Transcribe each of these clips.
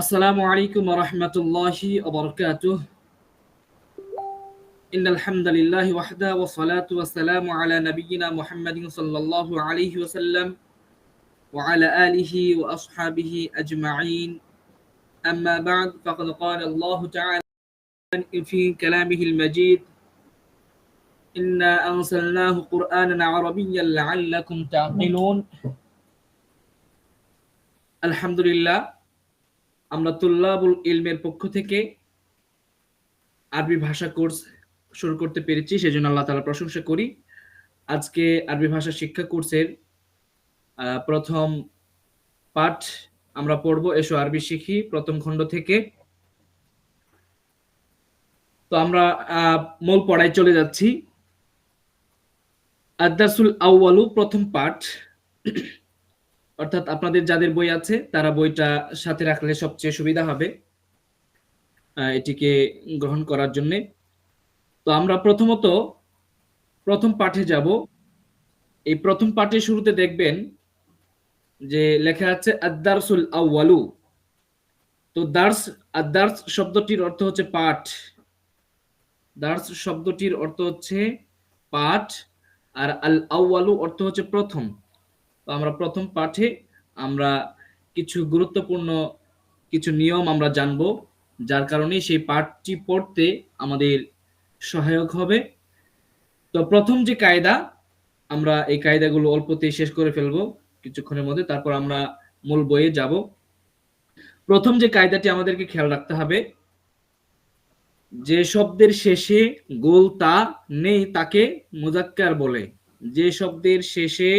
আসসালামু আলাইকুম ওয়া রাহমাতুল্লাহি ওয়া বারাকাতুহু। ইন্নাল হামদালিল্লাহি ওয়াহদা ওয়া সলাতু ওয়া সালামু আলা নাবিয়্যিনা মুহাম্মাদিন সাল্লাল্লাহু আলাইহি ওয়া সাল্লাম ওয়া আলা আলিহি ওয়া আসহাবিহি আজমাইন। আম্মা বা'দ ফাকাদ ক্বালা আল্লাহু তাআলা ফি কালামিহিল মাজিদ ইন্না আরসালনাহু কুরআনান আরাবিয়্যান লাআল্লাকুম তা'কিলুন। আলহামদুলিল্লাহ, আমরা তুল্লাবুল ইলমের পক্ষ থেকে আরবি ভাষা কোর্স শুরু করতে পেরেছি, সেজন্য আল্লাহ তাআলার প্রশংসা করি। আজকে আরবি ভাষা শিক্ষা কোর্সের প্রথম পাঠ আমরা পড়ব, এসো আরবি শিখি, প্রথম খণ্ড থেকে। তো আমরা মূল পড়ায় চলে যাচ্ছি। আদ-দারসুল আউয়ালু, প্রথম পাঠ। অর্থাৎ আপনাদের যাদের বই আছে তারা বইটা সাথে রাখলে সবচেয়ে সুবিধা হবে এটিকে গ্রহণ করার জন্য। তো আমরা প্রথমত প্রথম পাঠে যাব। এই প্রথম পাঠের শুরুতে দেখবেন যে লেখা আছে আদ-দারসুল আউয়ালু। তো আদ-দারস শব্দটির অর্থ হচ্ছে পাঠ। দার্স শব্দটির অর্থ হচ্ছে পাঠ, আর আল আউয়ালু অর্থ হচ্ছে প্রথম। তো আমরা প্রথম পাঠে আমরা কিছু গুরুত্বপূর্ণ কিছু নিয়ম আমরা জানব, যার কারণে সেই পাঠটি পড়তে আমাদের সহায়ক হবে। তো প্রথম যে কায়দা, আমরা এই কায়দাগুলো অল্পতেই শেষ করে ফেলবো কিছুক্ষণের মধ্যে, তারপর আমরা মূল বইয়ে যাব। প্রথম যে কায়দাটি আমাদেরকে খেয়াল রাখতে হবে, যে শব্দের শেষে গোলতা নেই তাকে মুজাক্কার বলে। যে শব্দের শেষে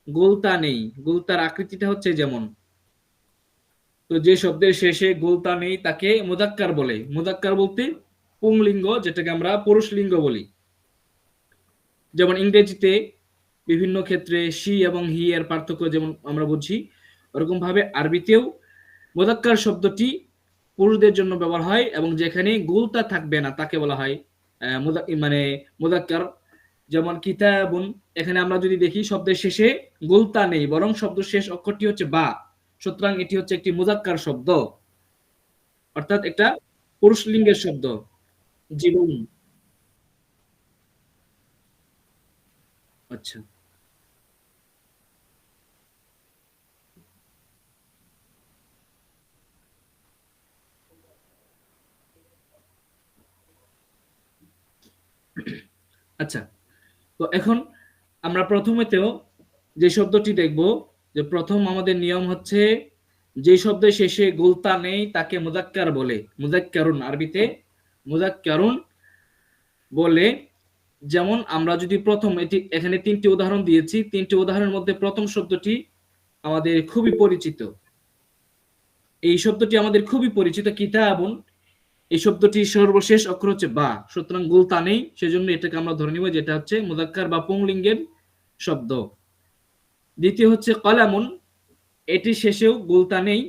গোলতা নেই, গোলতার আকৃতিটা হচ্ছে যেমন, তো যে শব্দের শেষে গোলতা নেই তাকে মুজাক্কার বলে। মুজাক্কার বলতে পুংলিঙ্গ, যেটাকে আমরা পুরুষ লিঙ্গ বলি। যেমন ইংরেজিতে বিভিন্ন ক্ষেত্রে শি এবং হি এর পার্থক্য যেমন আমরা বুঝি, ওরকম ভাবে আরবিতেও মুজাক্কার শব্দটি পুরুষদের জন্য ব্যবহার হয়, এবং যেখানে গোলতা থাকবে না তাকে বলা হয় মুজাক্কার। যেমন কিতাবুন, এখানে আমরা যদি দেখি শব্দের শেষে গোলতা নেই, বরং শব্দ শেষ অক্ষরটি হচ্ছে বা, সুতরাং এটি হচ্ছে একটি মুজাক্কার শব্দ, অর্থাৎ একটা পুরুষ লিঙ্গের শব্দ। জীবন, আচ্ছা আচ্ছা। তো এখন আমরা প্রথমেতেও যে শব্দটি দেখব, যে প্রথম আমাদের নিয়ম হচ্ছে যে শব্দের শেষে গোলতা নেই তাকে মুজাক্কার বলে। মুজাক্কারুন, আরবিতে মুজাক্কারুন বলে। যেমন আমরা যদি প্রথম এখানে তিনটি উদাহরণ দিয়েছি, তিনটি উদাহরণের মধ্যে প্রথম শব্দটি আমাদের খুবই পরিচিত। এই শব্দটি আমাদের খুবই পরিচিত, কিতাবুন। এই শব্দটি সর্বশেষ অক্ষর হচ্ছে বা, সুতরাং গোলতা নেই, সেজন্য এটাকে আমরা ধরে নিব যেটা হচ্ছে মুজাক্কার বা পুংলিঙ্গের শব্দ। দ্বিতীয় হচ্ছে কলামুন, এটি শেষেও গোলতা নেই,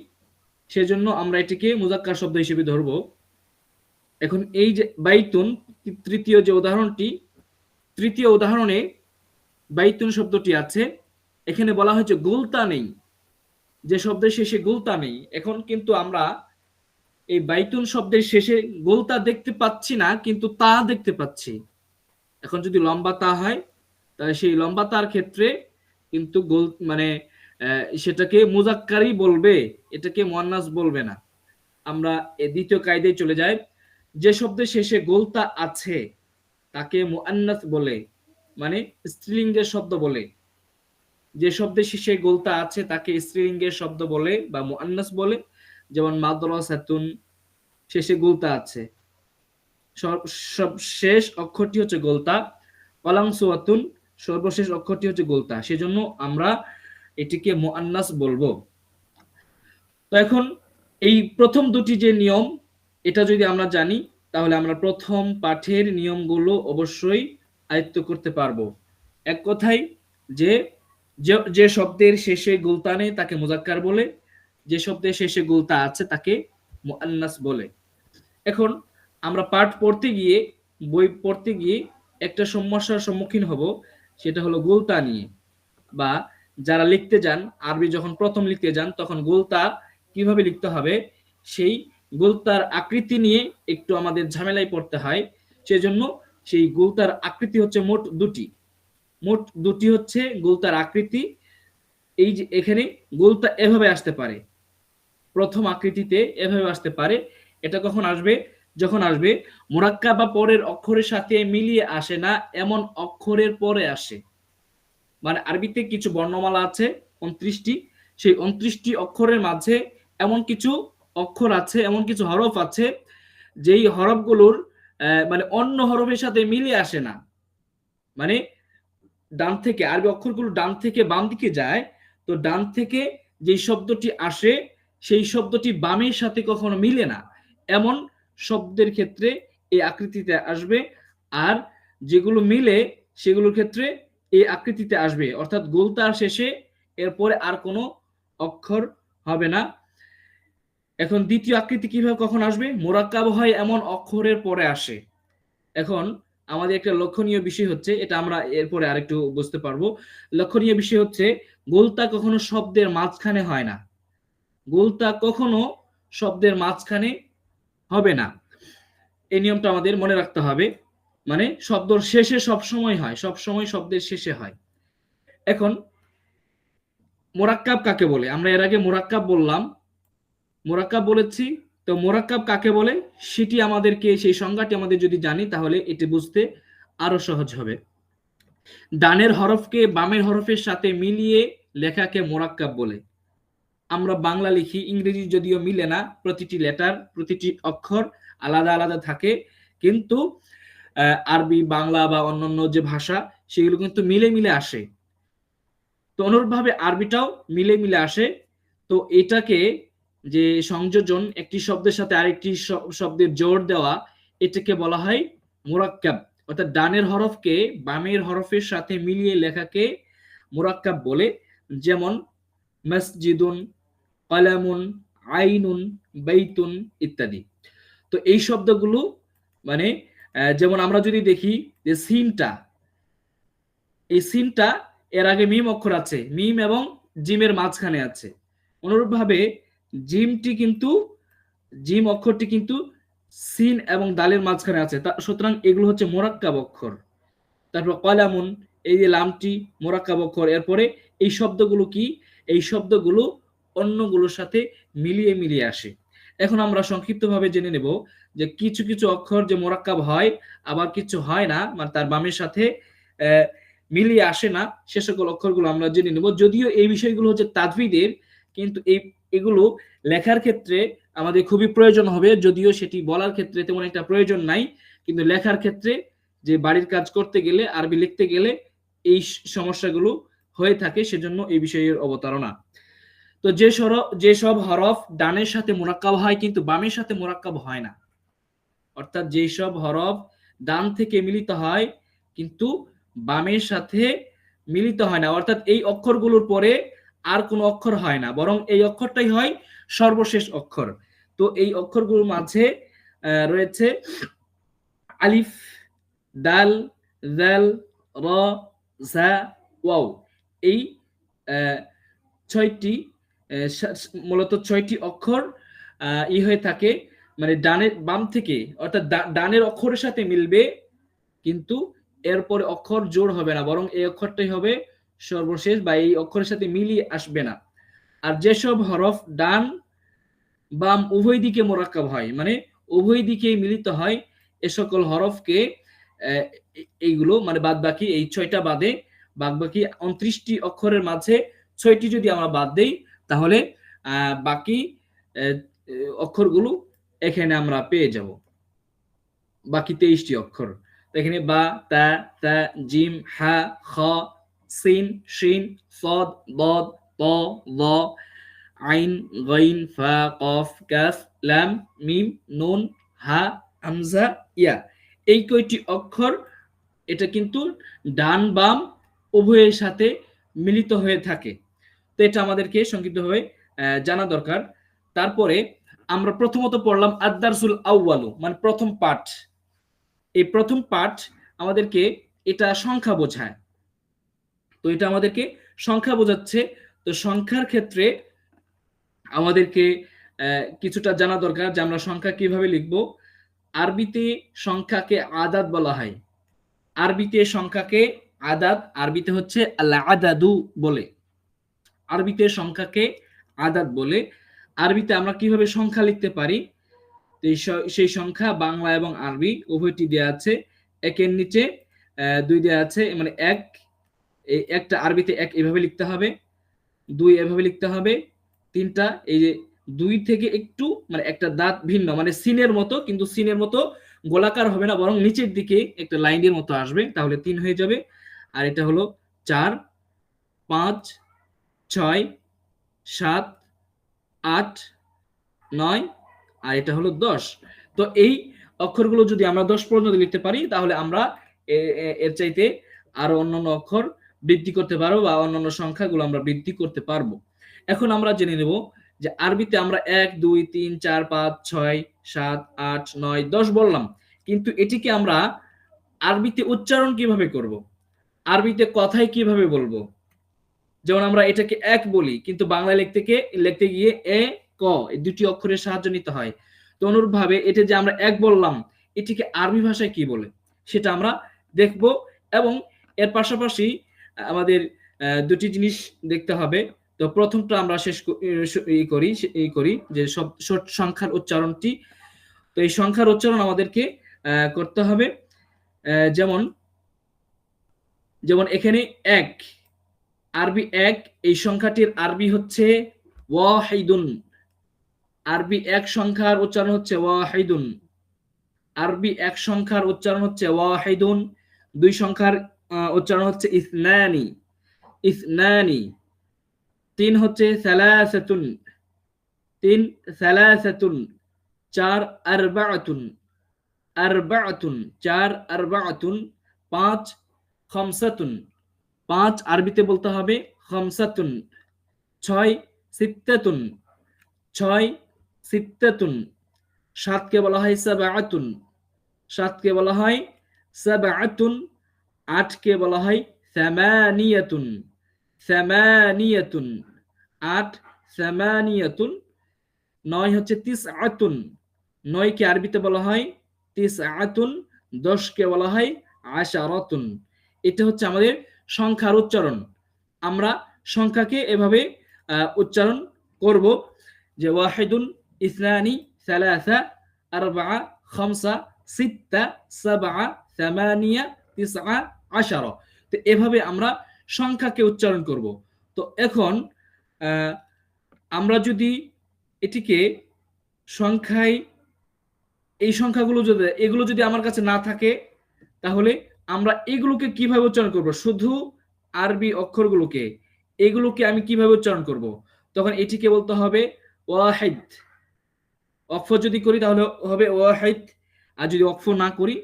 সেজন্য আমরা এটিকে মুজাক্কার শব্দ হিসেবে ধরব। এখন এই যে বাইতুন, তৃতীয় যে উদাহরণটি, তৃতীয় উদাহরণে বাইতুন শব্দটি আছে, এখানে বলা হয়েছে গোলতা নেই, যে শব্দের শেষে গোলতা নেই। এখন কিন্তু আমরা এই বাইতুন শব্দের শেষে গোলতা দেখতে পাচ্ছি না, কিন্তু তা দেখতে পাচ্ছি। এখন যদি লম্বা তা হয়, তাহলে সেই লম্বা তার ক্ষেত্রে কিন্তু গোল সেটাকে মুজাক্কারই বলবে, এটাকে মুয়ান্নাস বলবে না। আমরা দ্বিতীয় কায়দায় চলে যাই। যে শব্দের শেষে গোলতা আছে তাকে মুয়ান্নাস বলে, মানে স্ত্রীলিঙ্গের শব্দ বলে। যে শব্দের শেষে গোলতা আছে তাকে স্ত্রীলিঙ্গের শব্দ বলে বা মুয়ান্নাস বলে। যেমন মাদ্রাসাতুন, শেষে গোলতা আছে, সব শেষ অক্ষরটি হচ্ছে গোলতা। কলাংসুয়াতুন, সর্বশেষ অক্ষরটি হচ্ছে গোলতা, সেজন্য আমরা এটিকে মুআন্নাস বলবো। তো এখন এই প্রথম দুটি যে নিয়ম, এটা যদি আমরা জানি, তাহলে আমরা প্রথম পাঠের নিয়মগুলো অবশ্যই আয়ত্ত করতে পারবো। এক কথায় যে যে শব্দের শেষে গোলতা নেই তাকে মুজাক্কার বলে, যে শব্দের শেষে গোলতা আছে তাকে মুআন্নাস বলে। এখন আমরা পাঠ পড়তে গিয়ে, বই পড়তে গিয়ে একটা সমস্যার সম্মুখীন হব, সেটা হলো গোলতা নিয়ে। বা যারা লিখতে যান, আরবি যখন প্রথম লিখতে যান, তখন গোলতা কিভাবে লিখতে হবে সেই গোলতার আকৃতি নিয়ে একটু আমাদের ঝামেলায় পড়তে হয়। সেজন্য সেই গোলতার আকৃতি হচ্ছে মোট দুটি হচ্ছে গোলতার আকৃতি। এই যে এখানে গোলতা এভাবে আসতে পারে, প্রথম আকৃতিতে এভাবে আসতে পারে। এটা কখন আসবে? যখন আসবে মুরাক্কাব বা পরের অক্ষরের সাথে মিলিয়ে আসে না এমন অক্ষরের পরে আসে। মানে আরবিতে কিছু বর্ণমালা আছে 29টি, সেই 29টি অক্ষরের মাঝে এমন কিছু অক্ষর আছে, এমন কিছু হরফ আছে যেই হরফগুলোর মানে অন্য হরফের সাথে মিলিয়ে আসে না। মানে ডান থেকে, আরবি অক্ষরগুলো ডান থেকে বাম দিকে যায়, তো ডান থেকে যে শব্দটি আসে সেই শব্দটি বামের সাথে কখনো মিলে না, এমন শব্দের ক্ষেত্রে এই আকৃতিতে আসবে। আর যেগুলো মিলে সেগুলোর ক্ষেত্রে এই আকৃতিতে আসবে, অর্থাৎ গোলতার শেষে এরপরে আর কোনো অক্ষর হবে না। এখন দ্বিতীয় আকৃতি কিভাবে কখন আসবে? মোরাক্কাব হয় এমন অক্ষরের পরে আসে। এখন আমাদের একটা লক্ষণীয় বিষয় হচ্ছে, এটা আমরা এরপরে আরেকটু বুঝতে পারবো। লক্ষণীয় বিষয় হচ্ছে গোলতা কখনো শব্দের মাঝখানে হয় না। গোলতা কখনো শব্দের মাঝখানে হবে না, এই নিয়মটা আমাদের মনে রাখতে হবে। মানে শব্দের শেষে সবসময় হয়, সবসময় শব্দের শেষে হয়। এখন মোরাক্কাব কাকে বলে? আমরা এর আগে মোরাক্কাব বললাম, মোরাক্কাব বলেছি। তো মোরাক্কাব কাকে বলে সেটি আমাদেরকে, সেই সংজ্ঞাটি আমাদের যদি জানি তাহলে এটি বুঝতে আরো সহজ হবে। ডানের হরফকে বামের হরফের সাথে মিলিয়ে লেখাকে মোরাক্কাব বলে। আমরা বাংলা লিখি, ইংরেজি যদিও মিলে না, প্রতিটি লেটার, প্রতিটি অক্ষর আলাদা আলাদা থাকে, কিন্তু আরবি, বাংলা বা অন্যান্য যে ভাষা সেগুলো কিন্তু মিলে মিলে আসে। তো অনুরূপভাবে আরবিটাও মিলে মিলে আসে। তো এটাকে যে সংযোজন, একটি শব্দের সাথে আরেকটি শব্দের জোর দেওয়া, এটাকে বলা হয় মুরাক্কাব। অর্থাৎ ডানের হরফকে বামের হরফের সাথে মিলিয়ে লেখাকে মুরাক্কাব বলে। যেমন মসজিদুন, কলামুন, আইনুন, বাইতুন ইত্যাদি। তো এই শব্দগুলো মানে যেমন আমরা যদি দেখি যে সিনটা, এই সিনটা এর আগে মিম অক্ষর আছে, মিম এবং জিমের মাঝখানে আছে। অনুরূপভাবে জিমটি কিন্তু, জিম অক্ষরটি কিন্তু সিন এবং দালের মাঝখানে আছে, সুতরাং এগুলো হচ্ছে মোরাক্কাব অক্ষর। তারপর কলামুন, এই যে লামটি মোরাক্কাব অক্ষর। এরপরে এই শব্দগুলো কি? এই শব্দগুলো অন্যগুলোর সাথে মিলিয়ে মিলিয়ে আসে। এখন আমরা সংক্ষিপ্তভাবে জেনে নেব যে কিছু কিছু অক্ষর যে মোরাক্কাব হয়, আবার কিছু হয় না, মানে তার বামের সাথে মিলিয়ে আসে না, সে সকল অক্ষরগুলো আমরা জেনে নেব। যদিও এই বিষয়গুলো হচ্ছে তাজবিদের, কিন্তু এগুলো লেখার ক্ষেত্রে আমাদের খুবই প্রয়োজন হবে, যদিও সেটি বলার ক্ষেত্রে তেমন একটা প্রয়োজন নাই, কিন্তু লেখার ক্ষেত্রে যে বাড়ির কাজ করতে গেলে, আরবি লিখতে গেলে এই সমস্যাগুলো হয়ে থাকে, সেজন্য এই বিষয়ের অবতারণা। তো যেসব হরফ ডানের সাথে মোরাক্কাব হয় কিন্তু বামের সাথে মোরাক্কাব হয় না, অর্থাৎ যেসব হরফ ডান থেকে মিলিত হয় কিন্তু বামের সাথে মিলিত হয় না, অর্থাৎ এই অক্ষরগুলোর পরে আর কোনো অক্ষর হয় না, বরং এই অক্ষরটাই হয় সর্বশেষ অক্ষর। তো এই অক্ষরগুলোর মাঝে রয়েছে আলিফ, দাল, জাল, র, জা, ওয়াও। এই ছয়টি মূলত 6টি অক্ষর হয়ে থাকে, মানে ডানের বাম থেকে, অর্থাৎ ডানের অক্ষরের সাথে মিলবে, কিন্তু এরপরে অক্ষর জোড় হবে না, বরং এই অক্ষরটাই হবে সর্বশেষ, বা এই অক্ষরের সাথে মিলিয়ে আসবে না। আর যেসব হরফ ডান বাম উভয় দিকে মোরাক্কাব হয়, মানে উভয় দিকে মিলিত হয়, এ সকল হরফকে এইগুলো মানে বাদ বাকি এই 6টা বাদে, বাদ বাকি 29টি অক্ষরের মাঝে 6টি যদি আমরা বাদ দেই, তাহলে বাকি অক্ষরগুলো এখানে আমরা পেয়ে যাব, বাকি 23টি অক্ষর। এখানে বা, তা, তা, জিম, হা, খ, সিন, শিন, সদ, দদ, ত, দ, আইন, গাইন, ফা, কফ, কাফ, লাম, মিম, নুন, হা, হামজা, ইয়া। এই কয়টি অক্ষর এটা কিন্তু ডান বাম উভয়ের সাথে মিলিত হয়ে থাকে। তো এটা আমাদেরকে সংক্ষিপ্তভাবে জানা দরকার। তারপরে আমরা প্রথমত পড়লাম আদ-দারসুল আউয়ালু, মানে প্রথম পাঠ। এই প্রথম পাঠ আমাদেরকে এটা সংখ্যা বোঝায়। তো এটা আমাদেরকে সংখ্যা বোঝাচ্ছে। তো সংখ্যার ক্ষেত্রে আমাদেরকে কিছুটা জানা দরকার যে আমরা সংখ্যা কিভাবে লিখব। আরবিতে সংখ্যাকে আদাদ বলা হয়। আরবিতে সংখ্যাকে আদাদ, আরবিতে হচ্ছে আল আদাদু বলে। আরবিতে সংখ্যাকে আদাদ বলে। আরবিতে আমরা কিভাবে সংখ্যা লিখতে পারি, সেই সংখ্যা বাংলা এবং আরবি উভয়টি দেওয়া আছে। একের নিচে 2 দেওয়া আছে, মানে এক, এই একটা আরবিতে এক এভাবে লিখতে হবে, 2 এভাবে লিখতে হবে, 3টা এই যে 2 থেকে একটু মানে একটা দাঁত ভিন্ন, মানে সিনের মতো, কিন্তু সিনের মতো গোলাকার হবে না, বরং নিচের দিকে একটা লাইনের মতো আসবে, তাহলে 3 হয়ে যাবে। আর এটা হলো 4, 5, 6, 7, 8, 9, আর এটা হলো 10। তো এই অক্ষরগুলো যদি আমরা 10 পর্যন্ত লিখতে পারি, তাহলে আমরা এর চাইতে আরো অন্যান্য অক্ষর বৃদ্ধি করতে পারবো, বা অন্যান্য সংখ্যাগুলো আমরা বৃদ্ধি করতে পারবো। এখন আমরা জেনে নেব যে আরবিতে আমরা 1, 2, 3, 4, 5, 6, 7, 8, 9, 10 বললাম, কিন্তু এটিকে আমরা আরবিতে উচ্চারণ কিভাবে করব, আরবিতে কথায় কিভাবে বলবো। যেমন আমরা এটাকে এক বলি, কিন্তু বাংলা লিখতে গিয়ে এ ক এই দুটি অক্ষরের সাহায্য নিতে হয়। তো অনুরূপভাবে এটা যে আমরা এক বললাম, এটিকে আরবি ভাষায় কি বলে সেটা আমরা দেখব। এবং এর পাশাপাশি আমাদের দুটি জিনিস দেখতে হবে। তো প্রথমটা আমরা করি যে সব সংখ্যার উচ্চারণটি। তো এই সংখ্যার উচ্চারণ আমাদেরকে করতে হবে। যেমন এখানে এক, আরবি এক, এই সংখ্যাটির আরবি হচ্ছে ওয়াহিদুন। আরবি এক সংখ্যার উচ্চারণ হচ্ছে ওয়াহিদুন। আরবি এক সংখ্যার উচ্চারণ হচ্ছে ওয়াহিদুন। 2 সংখ্যার উচ্চারণ হচ্ছে ইসনানি, ইসনানি। 3 হচ্ছে সালাসাতুন, 3 সালাসাতুন। 4 আরবাআতুন, আরবাআতুন, 4 আরবাআতুন। 5 খামসাতুন, 5 আরবিতে বলতে হবে খামসাতুন। 6 সিত্তাতুন, 6 সিত্তাতুন। 7 কে বলা হয় সাবআতুন, 7 কে বলা হয় সাবআতুন। 8 কে বলা হয় সামানিয়াতুন, সামানিয়াতুন। 8 সামানিয়াতুন। 9 হচ্ছে তিসআতুন, 9 কে আরবিতে বলা হয় তিসআতুন। 10 কে বলা হয় আশারাতুন। এটা হচ্ছে আমাদের সংখ্যার উচ্চারণ। আমরা সংখ্যাকে এভাবে উচ্চারণ করব যে ওয়াহিদুন, ইসনানি, সালাসা, আরবাআ, খামসা, সিত্তা, সাবআ, সামানিয়া, তিসআ, আশারা। তো এভাবে আমরা সংখ্যাকে উচ্চারণ করব। তো এখন আমরা যদি এটিকে সংখ্যায়, এই সংখ্যাগুলো এগুলো যদি আমার কাছে না থাকে, তাহলে আমরা এগুলোকে কিভাবে উচ্চারণ করব, শুধু আরবি অক্ষরগুলোকে, এগুলোকে আমি কিভাবে উচ্চারণ করব। তখন এটিকে বলতে হবে ওয়াহিদ। ওয়াকফ যদি করি তাহলে হবে ওয়াহিদ, আর যদি ওয়াকফ না করি,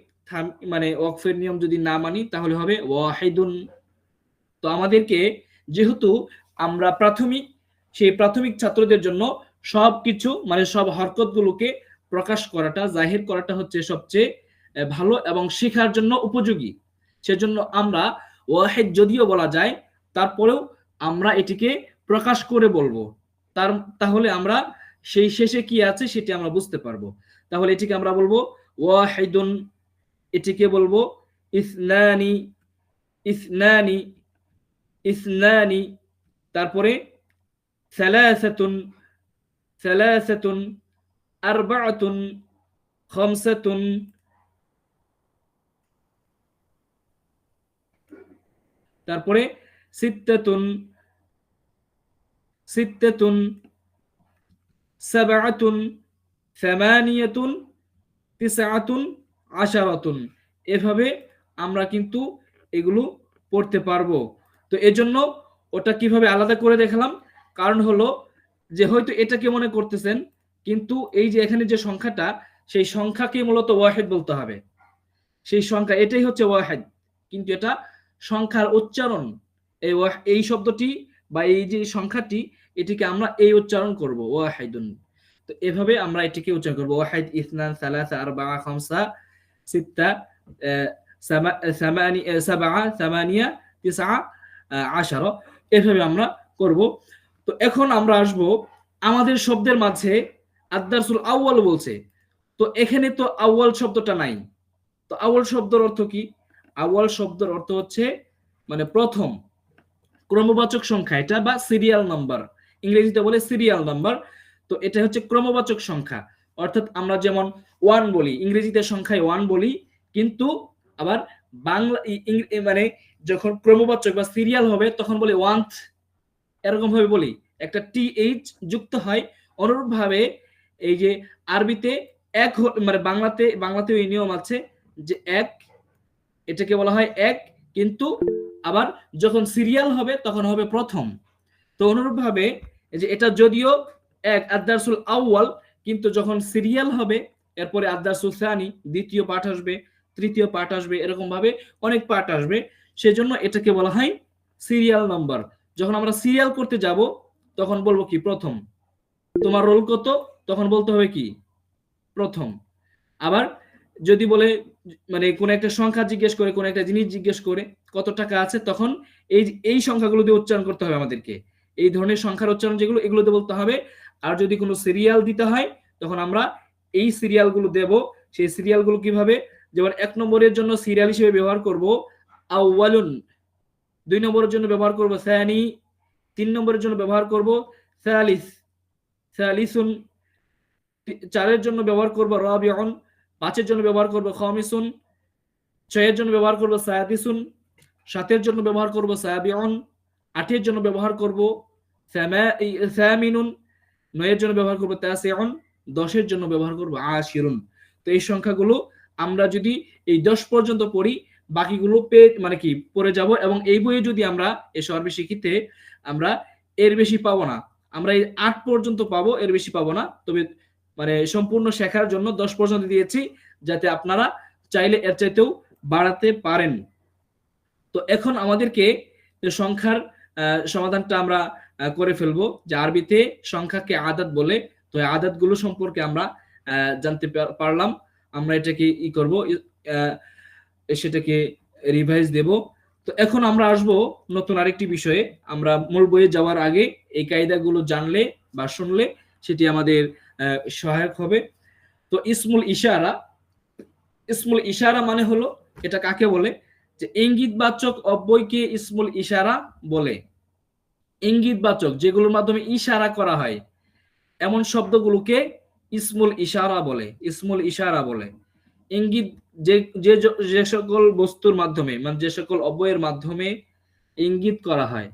মানে ওয়াকফের নিয়ম যদি না মানি, তাহলে হবে ওয়াহিদুন। তো আমাদেরকে, যেহেতু আমরা প্রাথমিক, সেই প্রাথমিক ছাত্রদের জন্য সবকিছু মানে সব হরকতগুলোকে প্রকাশ করাটা, জাহির করাটা হচ্ছে সবচেয়ে ভালো এবং শেখার জন্য উপযোগী। সেজন্য আমরা ওয়াহিদ যদিও বলা যায়, তারপরেও আমরা এটিকে প্রকাশ করে বলবো। তাহলে আমরা সেই শেষে কি আছে সেটি আমরা বুঝতে পারবো। তাহলে এটিকে আমরা বলবো ওয়াহিদুন, এটিকে বলবো ইসনানি, ইসনানি, ইসনানি। তারপরে সালাসাতুন, সালাসাতুন, আরবাআতুন, খামসাতুন। তারপরে সিত্তাতুন, সিত্তাতুন, সাবআতুন, সামানিয়াতুন, তিসআতুন, আশারাতুন। এভাবে আমরা কিন্তু এগুলো পড়তে পারবো। তো এজন্য ওটা কিভাবে আলাদা করে দেখালাম, কারণ হলো যে হয়তো এটাকে মনে করতেছেন, কিন্তু এই যে এখানে যে সংখ্যাটা, সেই সংখ্যাকে মূলত ওয়াহিদ বলতে হবে। সেই সংখ্যা, এটাই হচ্ছে ওয়াহিদ, কিন্তু এটা সংখ্যার উচ্চারণ। এই শব্দটি বা এই যে সংখ্যাটি, এটিকে আমরা এই উচ্চারণ করব ওয়াহিদুন। তো এভাবে আমরা এটিকে উচ্চারণ করব ওয়াহিদ, ইসনান, সালাসা, আরবাআ, খামসা, সিত্তা, সাবআ, সামানিয়া, তিসআ, আশারা। এভাবে আমরা করব। তো এখন আমরা আসব আমাদের শব্দের মাঝে আদ-দারসুল আউয়াল বলছে, তো এখানে তো আউয়াল শব্দটা নাই। তো আউয়াল শব্দের অর্থ কি? আউয়াল শব্দের অর্থ হচ্ছে মানে প্রথম, ক্রমবাচক সংখ্যা এটা, বা সিরিয়াল নাম্বার, ইংরেজিতে বলে সিরিয়াল নাম্বার। তো এটা হচ্ছে ক্রমবাচক সংখ্যা, অর্থাৎ আমরা যেমন ওয়ান বলি, ইংরেজিতে সংখ্যায় ওয়ান বলি, কিন্তু আবার বাংলা মানে যখন ক্রমবাচক বা সিরিয়াল হবে তখন বলি ওয়ান্থ, এরকম ভাবে বলি, একটা টি এইচ যুক্ত হয়। অনুরূপ ভাবে এই যে আরবিতে এক মানে বাংলাতে এই নিয়ম আছে যে এক, এটাকে বলা হয় এক, কিন্তু আবার যখন সিরিয়াল হবে তখন হবে প্রথম। তো অনুরূপ ভাবে যে এটা যদিও এক আদ-দারসুল আউয়াল, কিন্তু যখন সিরিয়াল হবে এরপরে আদ-দারসুল সানি, দ্বিতীয় পাঠ আসবে, তৃতীয় পাঠ আসবে, এরকম ভাবে অনেক পাঠ আসবে, সেজন্য এটাকে বলা হয় সিরিয়াল নাম্বার। যখন আমরা সিরিয়াল করতে যাব তখন বলবো কি প্রথম। তোমার রোল কত, তখন বলতে হবে কি প্রথম। আবার যদি বলে মানে কোন একটা সংখ্যা জিজ্ঞেস করে, কোন একটা জিনিস জিজ্ঞেস করে কত টাকা আছে, তখন এই সংখ্যাগুলো দিয়ে উচ্চারণ করতে হবে আমাদেরকে, এই ধরনের সংখ্যার উচ্চারণ যেগুলো এগুলোতে বলতে হবে। আর যদি কোনো সিরিয়াল দিতে হয় তখন আমরা এই সিরিয়ালগুলো দেব। সেই সিরিয়ালগুলো কিভাবে, যেমন 1 নম্বরের জন্য সিরিয়াল হিসেবে ব্যবহার করব আউয়ালুন, 2 নম্বরের জন্য ব্যবহার করব সানি, 3 নম্বরের জন্য ব্যবহার করব সালিস, সালিসুন, 4 জন্য ব্যবহার করব রাবিউন, 5 জন্য ব্যবহার করব খামিসুন, 6 জন্য ব্যবহার করব সাদিসুন, 7 জন্য ব্যবহার করব সাবিউন, 8 জন্য ব্যবহার করব সামিনুন, 9 জন্য ব্যবহার করব তাসিউন, 10 জন্য ব্যবহার করব আশিরুন। তো এই সংখ্যাগুলো আমরা যদি এই 10 পর্যন্ত পড়ি, বাকিগুলো মানে কি পড়ে যাব, এবং এই বইয়ে যদি আমরা এই সর্বে শিখিতে আমরা এর বেশি পাবো না, আমরা এই 8 পর্যন্ত পাবো, এর বেশি পাবো না। তবে মানে সম্পূর্ণ শেখার জন্য 10 পর্যন্ত দিয়েছি, যাতে আপনারা চাইলে এর চাইতেও বাড়াতে পারেন। তো এখন আমাদেরকে সংখ্যার সমাধানটা আমরা করে ফেলবো, যে আরবিতে সংখ্যাকে আদাদ বলে। তো এই আদাদগুলো সম্পর্কে আমরা জানতে পারলাম। আমরা এটাকে করব, সেটাকে রিভাইজ দেব। তো এখন আমরা আসব নতুন আরেকটি বিষয়ে। আমরা মূল বইয়ে যাওয়ার আগে এই কায়দাগুলো জানলে বা শুনলে সেটি আমাদের সহায়ক হবে। তো ইসমুল ইশারা, ইসমুল ইশারা মানে হলো, এটা কাকে বলে, যে ইঙ্গিতবাচক অব্যয়কে ইসমুল ইশারা বলে। ইঙ্গিতবাচক, যেগুলোর মাধ্যমে ইশারা করা হয়, এমন শব্দগুলোকে ইসমুল ইশারা বলে, ইসমুল ইশারা বলে। ইঙ্গিত, যে সকল বস্তুর মাধ্যমে, মানে যে সকল অব্যয়ের মাধ্যমে ইঙ্গিত করা হয়,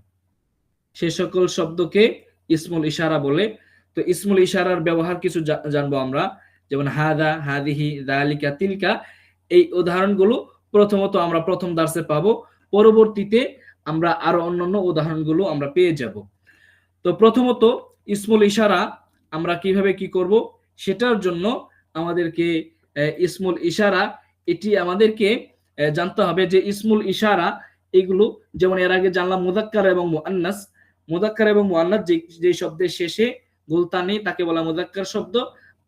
সে সকল শব্দকে ইসমুল ইশারা বলে। তো ইসমুল ইশারার ব্যবহার কিছু জানবো আমরা, যেমন হাদা, হাদিহি, যালিকা, তিলকা। এই উদাহরণগুলো প্রথমত আমরা প্রথম দার্সে পাবো, পরবর্তীতে আমরা আরো অন্যান্য উদাহরণগুলো আমরা পেয়ে যাব। তো প্রথমত ইসমুল ইশারা আমরা কিভাবে কি করব, সেটার জন্য আমাদেরকে ইসমুল ইশারা, এটি আমাদেরকে জানতে হবে যে ইসমুল ইশারা এগুলো, যেমন এর আগে জানলাম মুযাক্কার এবং মুআন্নাস। মুযাক্কার এবং মুআন্নাস যে শব্দের শেষে গোলতা নেই তাকে বলা মুযাক্কার শব্দ,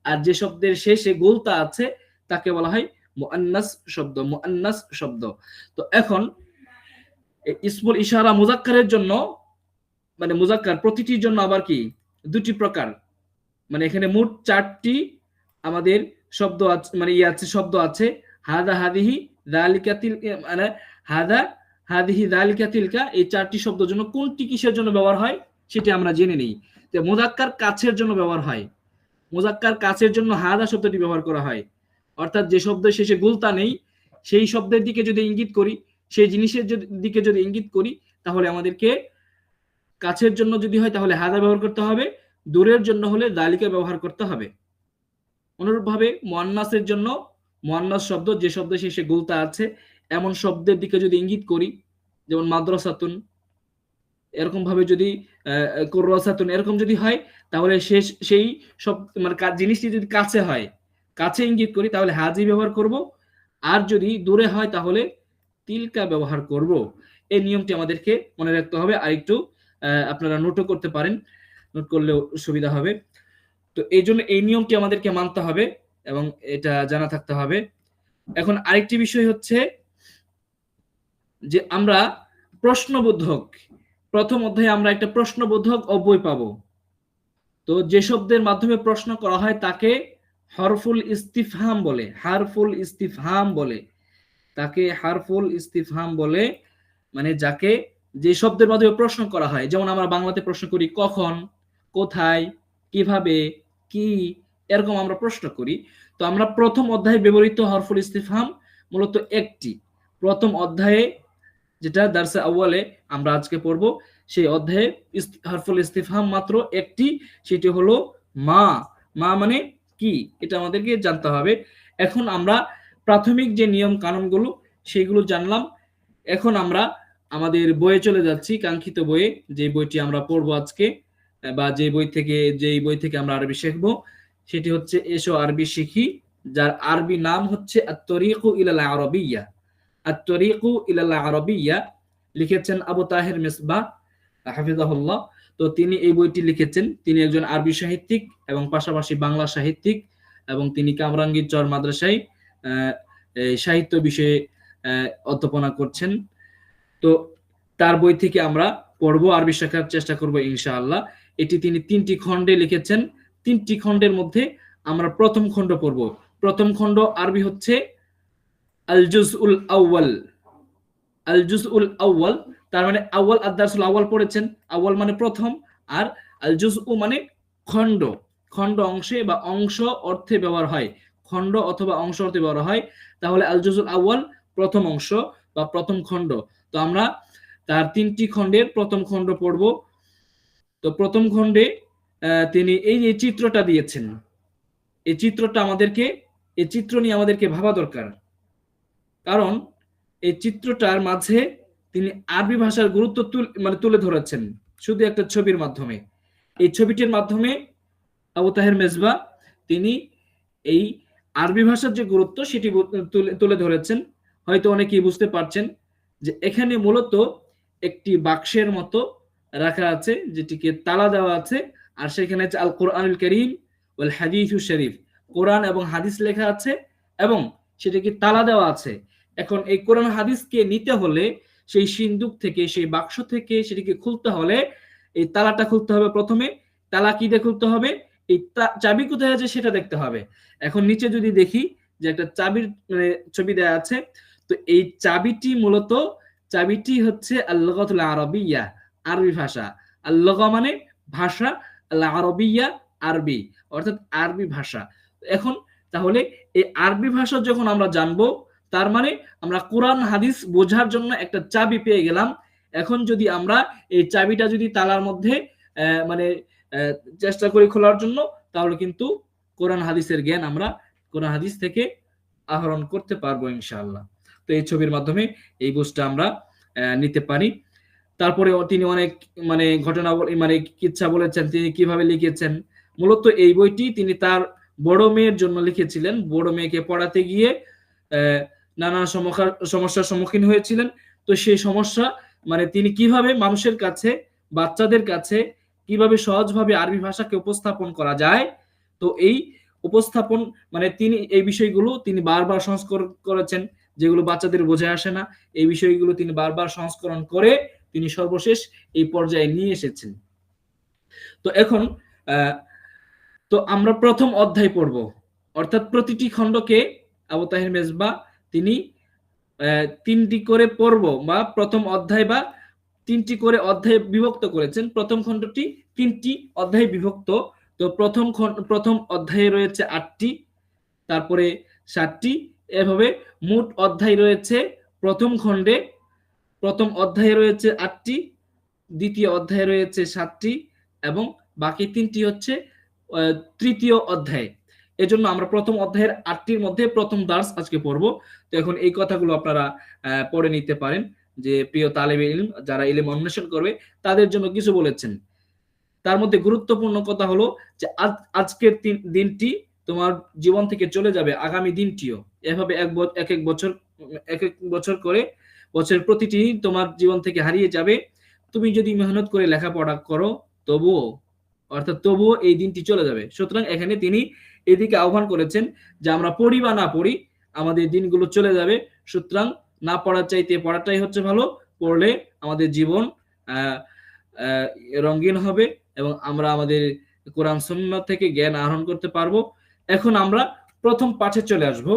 আর যে শব্দের শেষে গোলতা আছে তাকে বলা হয় মুআন্নাস শব্দ, মুআন্নাস শব্দ। তো এখন ইসমুল ইশারা মুযাক্কারের জন্য, মানে মুযাক্কার প্রতিটির জন্য আবার কি দুটি প্রকার, মানে এখানে মোট 4টি আমাদের শব্দ আছে, মানে আছে শব্দ আছে। হাদা, হাদিহি, যালিকা, তিলকা, মানে হাদা, হাদিহি, যালিকা, তিলকা, এই 4টি শব্দের জন্য কোনটি কিসের জন্য ব্যবহার হয় সেটি আমরা জেনে নেই। তো মুযাক্কার কাছের জন্য ব্যবহার হয়, মুযাক্কার কাছের জন্য হাদা শব্দটি ব্যবহার করা হয়, অর্থাৎ যে শব্দের শেষে গুলতা নেই সেই শব্দের দিকে যদি ইঙ্গিত করি, সেই জিনিসের দিকে যদি ইঙ্গিত করি, তাহলে আমাদেরকে কাছের জন্য যদি হয় তাহলে হাদা ব্যবহার করতে হবে, দূরের জন্য হলে যালিকা ব্যবহার করতে হবে। অনুরূপভাবে মুআন্নাসের জন্য মুআন্নাস শব্দ, যে শব্দের শেষে গুলতা আছে এমন শব্দের দিকে যদি ইঙ্গিত করি, যেমন মাদ্রাসাতুন, এরকম ভাবে যদি কুররাসাতুন এরকম যদি হয়, তাহলে সেই সব মানে জিনিসটি যদি কাছে হয়, কাছে ইঙ্গিত করি, তাহলে হাজি ব্যবহার করব। আর যদি দূরে হয় তাহলে তিলকা ব্যবহার করব। এই নিয়মটি আমাদেরকে মনে রাখতে হবে। আর একটু আপনারা নোটও করতে পারেন, নোট করলেও সুবিধা হবে। তো এই জন্য এই নিয়মটি আমাদেরকে মানতে হবে এবং এটা জানা থাকতে হবে। এখন আরেকটি বিষয় হচ্ছে যে আমরা প্রশ্নবোধক, প্রথম অধ্যায়ে আমরা একটা প্রশ্নবোধক অব্যয় পাবো। তো যে শব্দের মাধ্যমে প্রশ্ন করা হয় তাকে হরফুল ইস্তিফহাম বলে, হারফুল ইস্তিফহাম বলে, তাকে হারফুল ইস্তিফহাম বলে, মানে যাকে যে শব্দের মাধ্যমে প্রশ্ন করা হয়। যেমন আমরা বাংলাতে প্রশ্ন করি কখন, কোথায়, কিভাবে, কি, এরকম আমরা প্রশ্ন করি। তো আমরা প্রথম অধ্যায়ে ব্যবহৃত হরফুল ইস্তিফহাম মূলত একটি, প্রথম অধ্যায়ে যেটা দারসে আউয়ালে আমরা আজকে পড়ব, সেই অধ্যায়ে হরফুল ইস্তিফহাম মাত্র একটি, সেটি হলো মা। মা মানে কি, এটা আমাদেরকে জানতে হবে। এখন আমরা প্রাথমিক যে নিয়ম কানুনগুলো সেগুলো জানলাম। এখন আমরা আমাদের বইয়ে চলে যাচ্ছি, কাঙ্ক্ষিত বইয়ে, যে বইটি আমরা পড়বো আজকে, বা যে বই থেকে আমরা আরবি শিখবো, সেটি হচ্ছে এসো আরবি শিখি, যার আরবি নাম হচ্ছে আত-তরিকু ইলাল আরাবিয়্যা। আত-তরিকু ইলাল আরাবিয়্যা লিখেছেন আবু তাহের মিসবাহ হাফিজাহুল্লাহ। তো তিনি এই বইটি লিখেছেন। তিনি একজন আরবি সাহিত্যিক এবং পাশাপাশি বাংলা সাহিত্যিক, এবং তিনি কামরাঙ্গীরচর মাদ্রাসায় সাহিত্য বিষয়ে অধ্যাপনা করছেন। তো তার বই থেকে আমরা পড়বো, আরবি শেখার চেষ্টা করব ইনশাআল্লাহ। এটি তিনি 3টি খণ্ডে লিখেছেন। 3টি খণ্ডের মধ্যে আমরা প্রথম খণ্ড পড়ব। প্রথম খণ্ড আরবি হচ্ছে আল জুজউল আউয়াল। আল জুজউল আউয়াল তার মানে আউয়াল, আদ-দারসুল আউয়াল পড়েছেন, আউয়াল মানে প্রথম, আর আল জুজউ মানে খণ্ড। খণ্ড অংশে বা অংশ অর্থে ব্যবহার হয়, খণ্ড অথবা অংশ অর্থে ব্যবহার হয়। তাহলে আল জুজউল আউয়াল প্রথম অংশ বা প্রথম খণ্ড। তো আমরা তার 3টি খণ্ডের প্রথম খণ্ড পড়ব। তো প্রথম খণ্ডে তিনি এই যে চিত্রটা দিয়েছেন, এই চিত্রটা আমাদেরকে, এই চিত্র নিয়ে আমাদেরকে ভাবা দরকার। কারণ এই চিত্রটার মাঝে তিনি আরবি ভাষার গুরুত্ব তুলে ধরেছেন শুধু একটা ছবির মাধ্যমে। এই ছবিটির মাধ্যমে আবু তাহের মেজবা তিনি এই আরবি ভাষার যে গুরুত্ব সেটি তুলে ধরেছেন। হয়তো অনেকেই বুঝতে পারছেন যে এখানে মূলত একটি বাক্সের মতো রাখা আছে, যেটিকে তালা দেওয়া আছে, আর সেখানে আছে আল কোরআনুল কারীম ওয়াল হাদিসুশ শরীফ, কোরআন এবং হাদিস লেখা আছে এবং সেটাকে তালা দেওয়া আছে। এখন এই কোরআন হাদিসকে নিতে হলে সেই সিন্দুক থেকে, সেই বাক্স থেকে সেটিকে খুলতে হলে এই তালাটা খুলতে হবে প্রথমে। তালা কি দিয়ে খুলতে হবে, এই চাবি কোথায় আছে সেটা দেখতে হবে। এখন নিচে যদি দেখি যে একটা চাবির ছবি দেয়া আছে, তো এই চাবিটি হচ্ছে আল-লুগাতুল আরাবিয়্যা, আরবি ভাষা। আল-লুগা মানে ভাষা, আল-আরাবিয়্যা আরবি, অর্থাৎ আরবি ভাষা। এখন তাহলে এই আরবি ভাষা যখন আমরা জানবো, তার মানে আমরা কোরআন হাদিস বোঝার জন্য একটা চাবি পেয়ে গেলাম। এখন যদি আমরা এই চাবিটা যদি তালার মধ্যে মানে চেষ্টা করি খোলার জন্য, তাহলে কিন্তু কোরআন হাদিসের জ্ঞান আমরা কোরআন হাদিস থেকে আহরণ করতে পারবো ইনশাআল্লাহ। তো এই ছবির মাধ্যমে এই বুঝটা আমরা নিতে পারি। তারপরে তিনি অনেক ঘটনা কিচ্ছা বলেছেন, তিনি কিভাবে লিখেছেন। মূলত এই বইটি তিনি তার বড় মেয়ের জন্য লিখেছিলেন। বড় মেয়েকে পড়াতে গিয়ে নানা সমস্যার সম্মুখীন হয়েছিলেন। তো সেই সমস্যা তিনি কিভাবে মানুষের কাছে, বাচ্চাদের কাছে কিভাবে সহজভাবে আরবি ভাষাকে উপস্থাপন করা যায়, তো এই উপস্থাপন তিনি এই বিষয়গুলো তিনি বারবার সংস্করণ করেছেন, যেগুলো বাচ্চাদের বোঝা আসে না। এই বিষয়গুলো তিনি বারবার সংস্করণ করে তিনি সর্বশেষ এই পর্যায়ে নিয়ে এসেছেন। তো এখন তো আমরা প্রথম অধ্যায় পড়ব, অর্থাৎ প্রতিটি খণ্ডকে আবু তাহের মেজবা তিনি 3টি করে পর্ব বা প্রথম অধ্যায় বা 3টি করে অধ্যায়ে বিভক্ত করেছেন। প্রথম খণ্ডটি 3টি অধ্যায়ে বিভক্ত। তো প্রথম অধ্যায়ে রয়েছে 8টি, তারপরে 7টি, এভাবে মোট অধ্যায় রয়েছে প্রথম খণ্ডে। প্রথম অধ্যায়ে রয়েছে 8টি, দ্বিতীয় অধ্যায়ে রয়েছে 7টি, এবং বাকি 3টি হচ্ছে তৃতীয় অধ্যায়। এজন্য আমরা প্রথম অধ্যায়ের 8টির মধ্যে প্রথম দার্স আজকে পড়ব। তো এখন এই কথাগুলো আপনারা পড়ে নিতে পারেন, যে প্রিয় তালেবে ইলম যারা ইলম অন্বেষণ করবে তাদের জন্য কিছু বলেছেন। তার মধ্যে গুরুত্বপূর্ণ কথা হলো যে আজকের দিনটি তোমার জীবন থেকে চলে যাবে, আগামী দিনটিও এভাবে এক এক বছর করে বছরের প্রতিটি তোমার জীবন থেকে হারিয়ে যাবে। তুমি যদি মেহনত করে লেখাপড়া করো তবুও এই দিনটি চলে যাবে। সুতরাং এখানে তিনি এদিকে আহ্বান করেছেন যে আমরা পড়ি বা না পড়ি আমাদের দিনগুলো চলে যাবে। সুতরাং না পড়ার চাইতে পড়াটাই হচ্ছে ভালো। পড়লে আমাদের জীবন রঙিন হবে এবং আমরা আমাদের কোরআন সুন্নাহ থেকে জ্ঞান আহরণ করতে পারবো। এখন আমরা প্রথম পাঠে চলে আসব।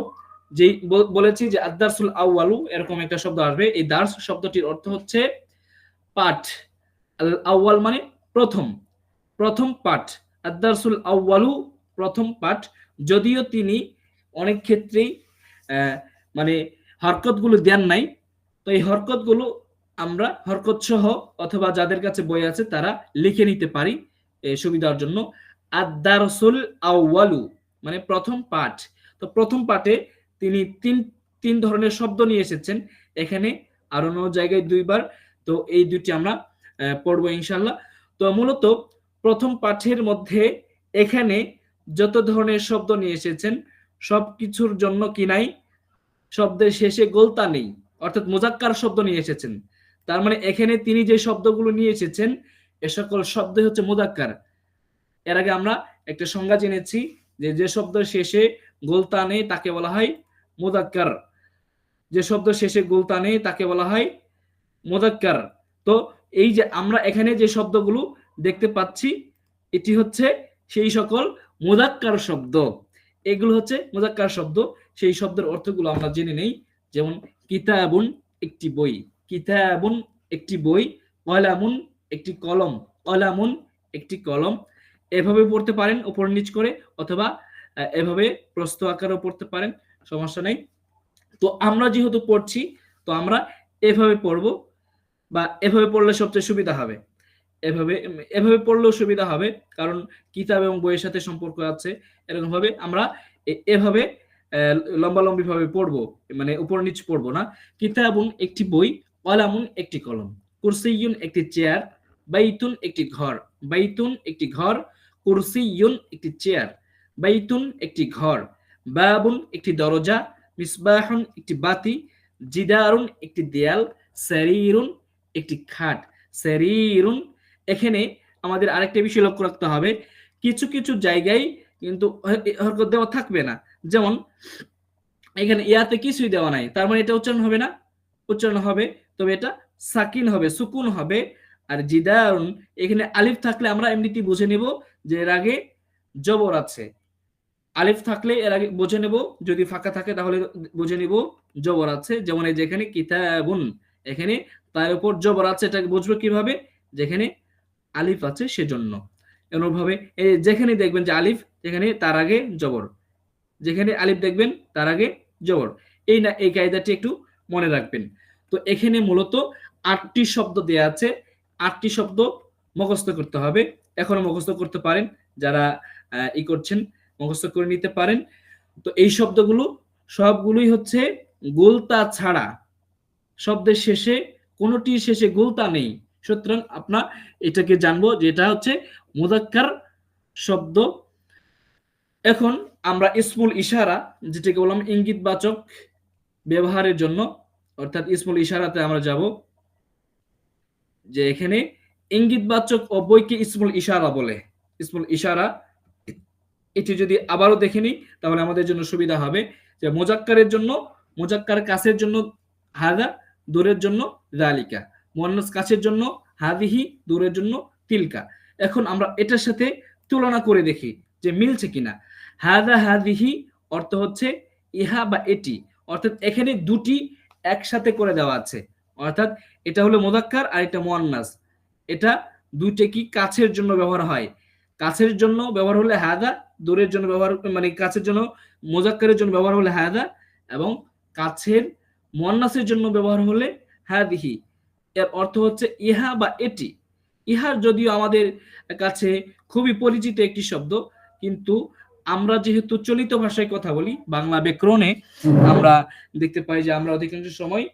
যেই বলেছি যে আদ-দারসুল আউয়ালু, এরকম একটা শব্দ আসবে। এই দার্স শব্দটির অর্থ হচ্ছে পাঠ। আল আউয়াল মানে প্রথম, প্রথম পাঠ। আদ-দারসুল আউয়ালু প্রথম পাঠ। যদিও তিনি অনেক ক্ষেত্রেই মানে হরকতগুলো দেন নাই, তো এই হরকতগুলো আমরা হরকত সহ অথবা যাদের কাছে বই আছে তারা লিখে নিতে পারি সুবিধার জন্য। আদ-দারসুল আউয়ালু মানে প্রথম পাঠ। তো প্রথম পাঠে তিনি তিন ধরনের শব্দ নিয়ে এসেছেন, এখানে আর অন্য জায়গায় দুইবার। তো এই দুটি আমরা পড়বো ইনশাল্লাহ। তো মূলত প্রথম পাঠের মধ্যে এখানে যত ধরনের শব্দ নিয়ে এসেছেন সব কিছুর জন্য কি নাই, শব্দের শেষে গোলতা নেই, অর্থাৎ মুজাক্কার শব্দ নিয়ে এসেছেন। তার মানে এখানে তিনি যে শব্দগুলো নিয়ে এসেছেন এ সকল শব্দই হচ্ছে মুজাক্কার। এর আগে আমরা একটা সংজ্ঞা জেনেছি যে যে শব্দ শেষে গোলতা নেই তাকে বলা হয় মুজাক্কার, যে শব্দ শেষে গোলতা নেই তাকে বলা হয় মুজাক্কার। তো এই যে আমরা এখানে যে শব্দগুলো দেখতে পাচ্ছি এটি হচ্ছে সেই সকল মুজাক্কার শব্দ। এগুলো হচ্ছে মুজাক্কার শব্দ। সেই শব্দের অর্থগুলো আমরা জেনে নেই। যেমন কিতাবুন একটি বই, কিতাবুন একটি বই, কলামুন একটি কলম, কলামুন একটি কলম। এভাবে পড়তে পারেন উপর নিচ করে, অথবা এভাবে প্রস্থ আকারেও পড়তে পারেন, সমস্যা নেই। তো আমরা যেহেতু পড়ছি তো আমরা এভাবে পড়বো, বা এভাবে পড়লে সবচেয়ে সুবিধা হবে। এভাবে এভাবে পড়লেও সুবিধা হবে, কারণ কিতাব এবং বইয়ের সাথে সম্পর্ক আছে। এরকম ভাবে আমরা এভাবে লম্বালম্বি ভাবে পড়বো, মানে উপর নিচ পড়বো না। কিতাবুন একটি বই, কলামুন একটি কলম, কুরসিয়ুন একটি চেয়ার, বাইতুন একটি ঘর, বাইতুন একটি ঘর, কুরসিয়ুন একটি চেয়ার, বাইতুন একটি ঘর, বাবুন একটি দরজা, মিসবাহুন একটি বাতি, জিদারুন একটি দেয়াল, সারিরুন একটি খাট, সারিরুন। এখানে আমাদের আরেকটা বিষয় লক্ষ্য রাখতে হবে, কিছু কিছু জায়গায় কিন্তু হরকত দেওয়া থাকবে না। যেমন এখানে ইয়াতে কিছুই দেওয়া নাই, তার মানে এটা উচ্চারণ হবে না? উচ্চারণ হবে, তবে এটা সাকিন হবে, সুকুন হবে। আর জিদারুন এখানে আলিফ থাকলে আমরা এমনিতেই বুঝে নেব যে এর আগে জবর আছে। আলিফ থাকলে এর আগে বুঝে নেব, যদি ফাঁকা থাকে তাহলে বুঝে নেব জবর আছে। যেমন এই যেখানে কিতাবুন, এখানে তার উপর জবর আছে, এটাকে বুঝবো কিভাবে? যেখানে আলিফ আছে সেজন্য। এমনভাবে এই যেখানে দেখবেন যে আলিফ, যেখানে তার আগে জবর, যেখানে আলিফ দেখবেন তার আগে জবর। এই না, এই কায়দাটি একটু মনে রাখবেন। তো এখানে মূলত 8টি শব্দ দেয়া আছে, 8টি শব্দ মুখস্থ করতে হবে। এখনো মুখস্থ করতে পারেন, যারা ই করছেন মুখস্থ করে নিতে পারেন। তো এই শব্দগুলো সবগুলোই হচ্ছে গোলতা ছাড়া, শব্দের শেষে কোনোটির শেষে গোলতা নেই। সুতরাং আপনার এটাকে জানবো যে এটা হচ্ছে মুজাক্কার শব্দ। এখন আমরা ইসমুল ইশারা, যেটাকে বললাম ইঙ্গিতবাচক ব্যবহারের জন্য, অর্থাৎ ইসমুল ইশারাতে আমরা যাব। যে এখানে ইঙ্গিতবাচক অব্যয়কে ইসমুল ইশারা বলে। ইসমুল ইশারা এটি যদি আবারও দেখে নিই তাহলে আমাদের জন্য সুবিধা হবে। যে মুজাক্কারের জন্য, মুজাক্কার কাছের জন্য হাদা, দূরের জন্য যালিকা, মুয়ান্নাস কাছের জন্য হাদিহি, দূরের জন্য তিলকা। এখন আমরা এটার সাথে তুলনা করে দেখি যে মিলছে কিনা। হাদা হাদিহি অর্থ হচ্ছে ইহা বা এটি, অর্থাৎ এখানে দুটি একসাথে করে দেওয়া আছে, অর্থাৎ এটা হলো মুজাক্কার আর এটা মুয়ান্নাস। এটা দুইটা কি কাছের জন্য ব্যবহার হয়। কাছের জন্য ব্যবহার হলে হাদা, দূরের জন্য ব্যবহার, মানে কাছের জন্য মুজাক্কারের জন্য ব্যবহার হলে হাদা, এবং কাছের মুয়ান্নাসের জন্য ব্যবহার হলে হাদিহি। এর অর্থ হচ্ছে ইহা বা এটি। ইহার যদিও আমাদের কাছে খুবই পরিচিত একটি শব্দ, কিন্তু আমরা যেহেতু চলিত ভাষায় কথা বলি, বাংলা ব্যাকরণে আমরা দেখতে পাই যে আমরা অধিকাংশ সময়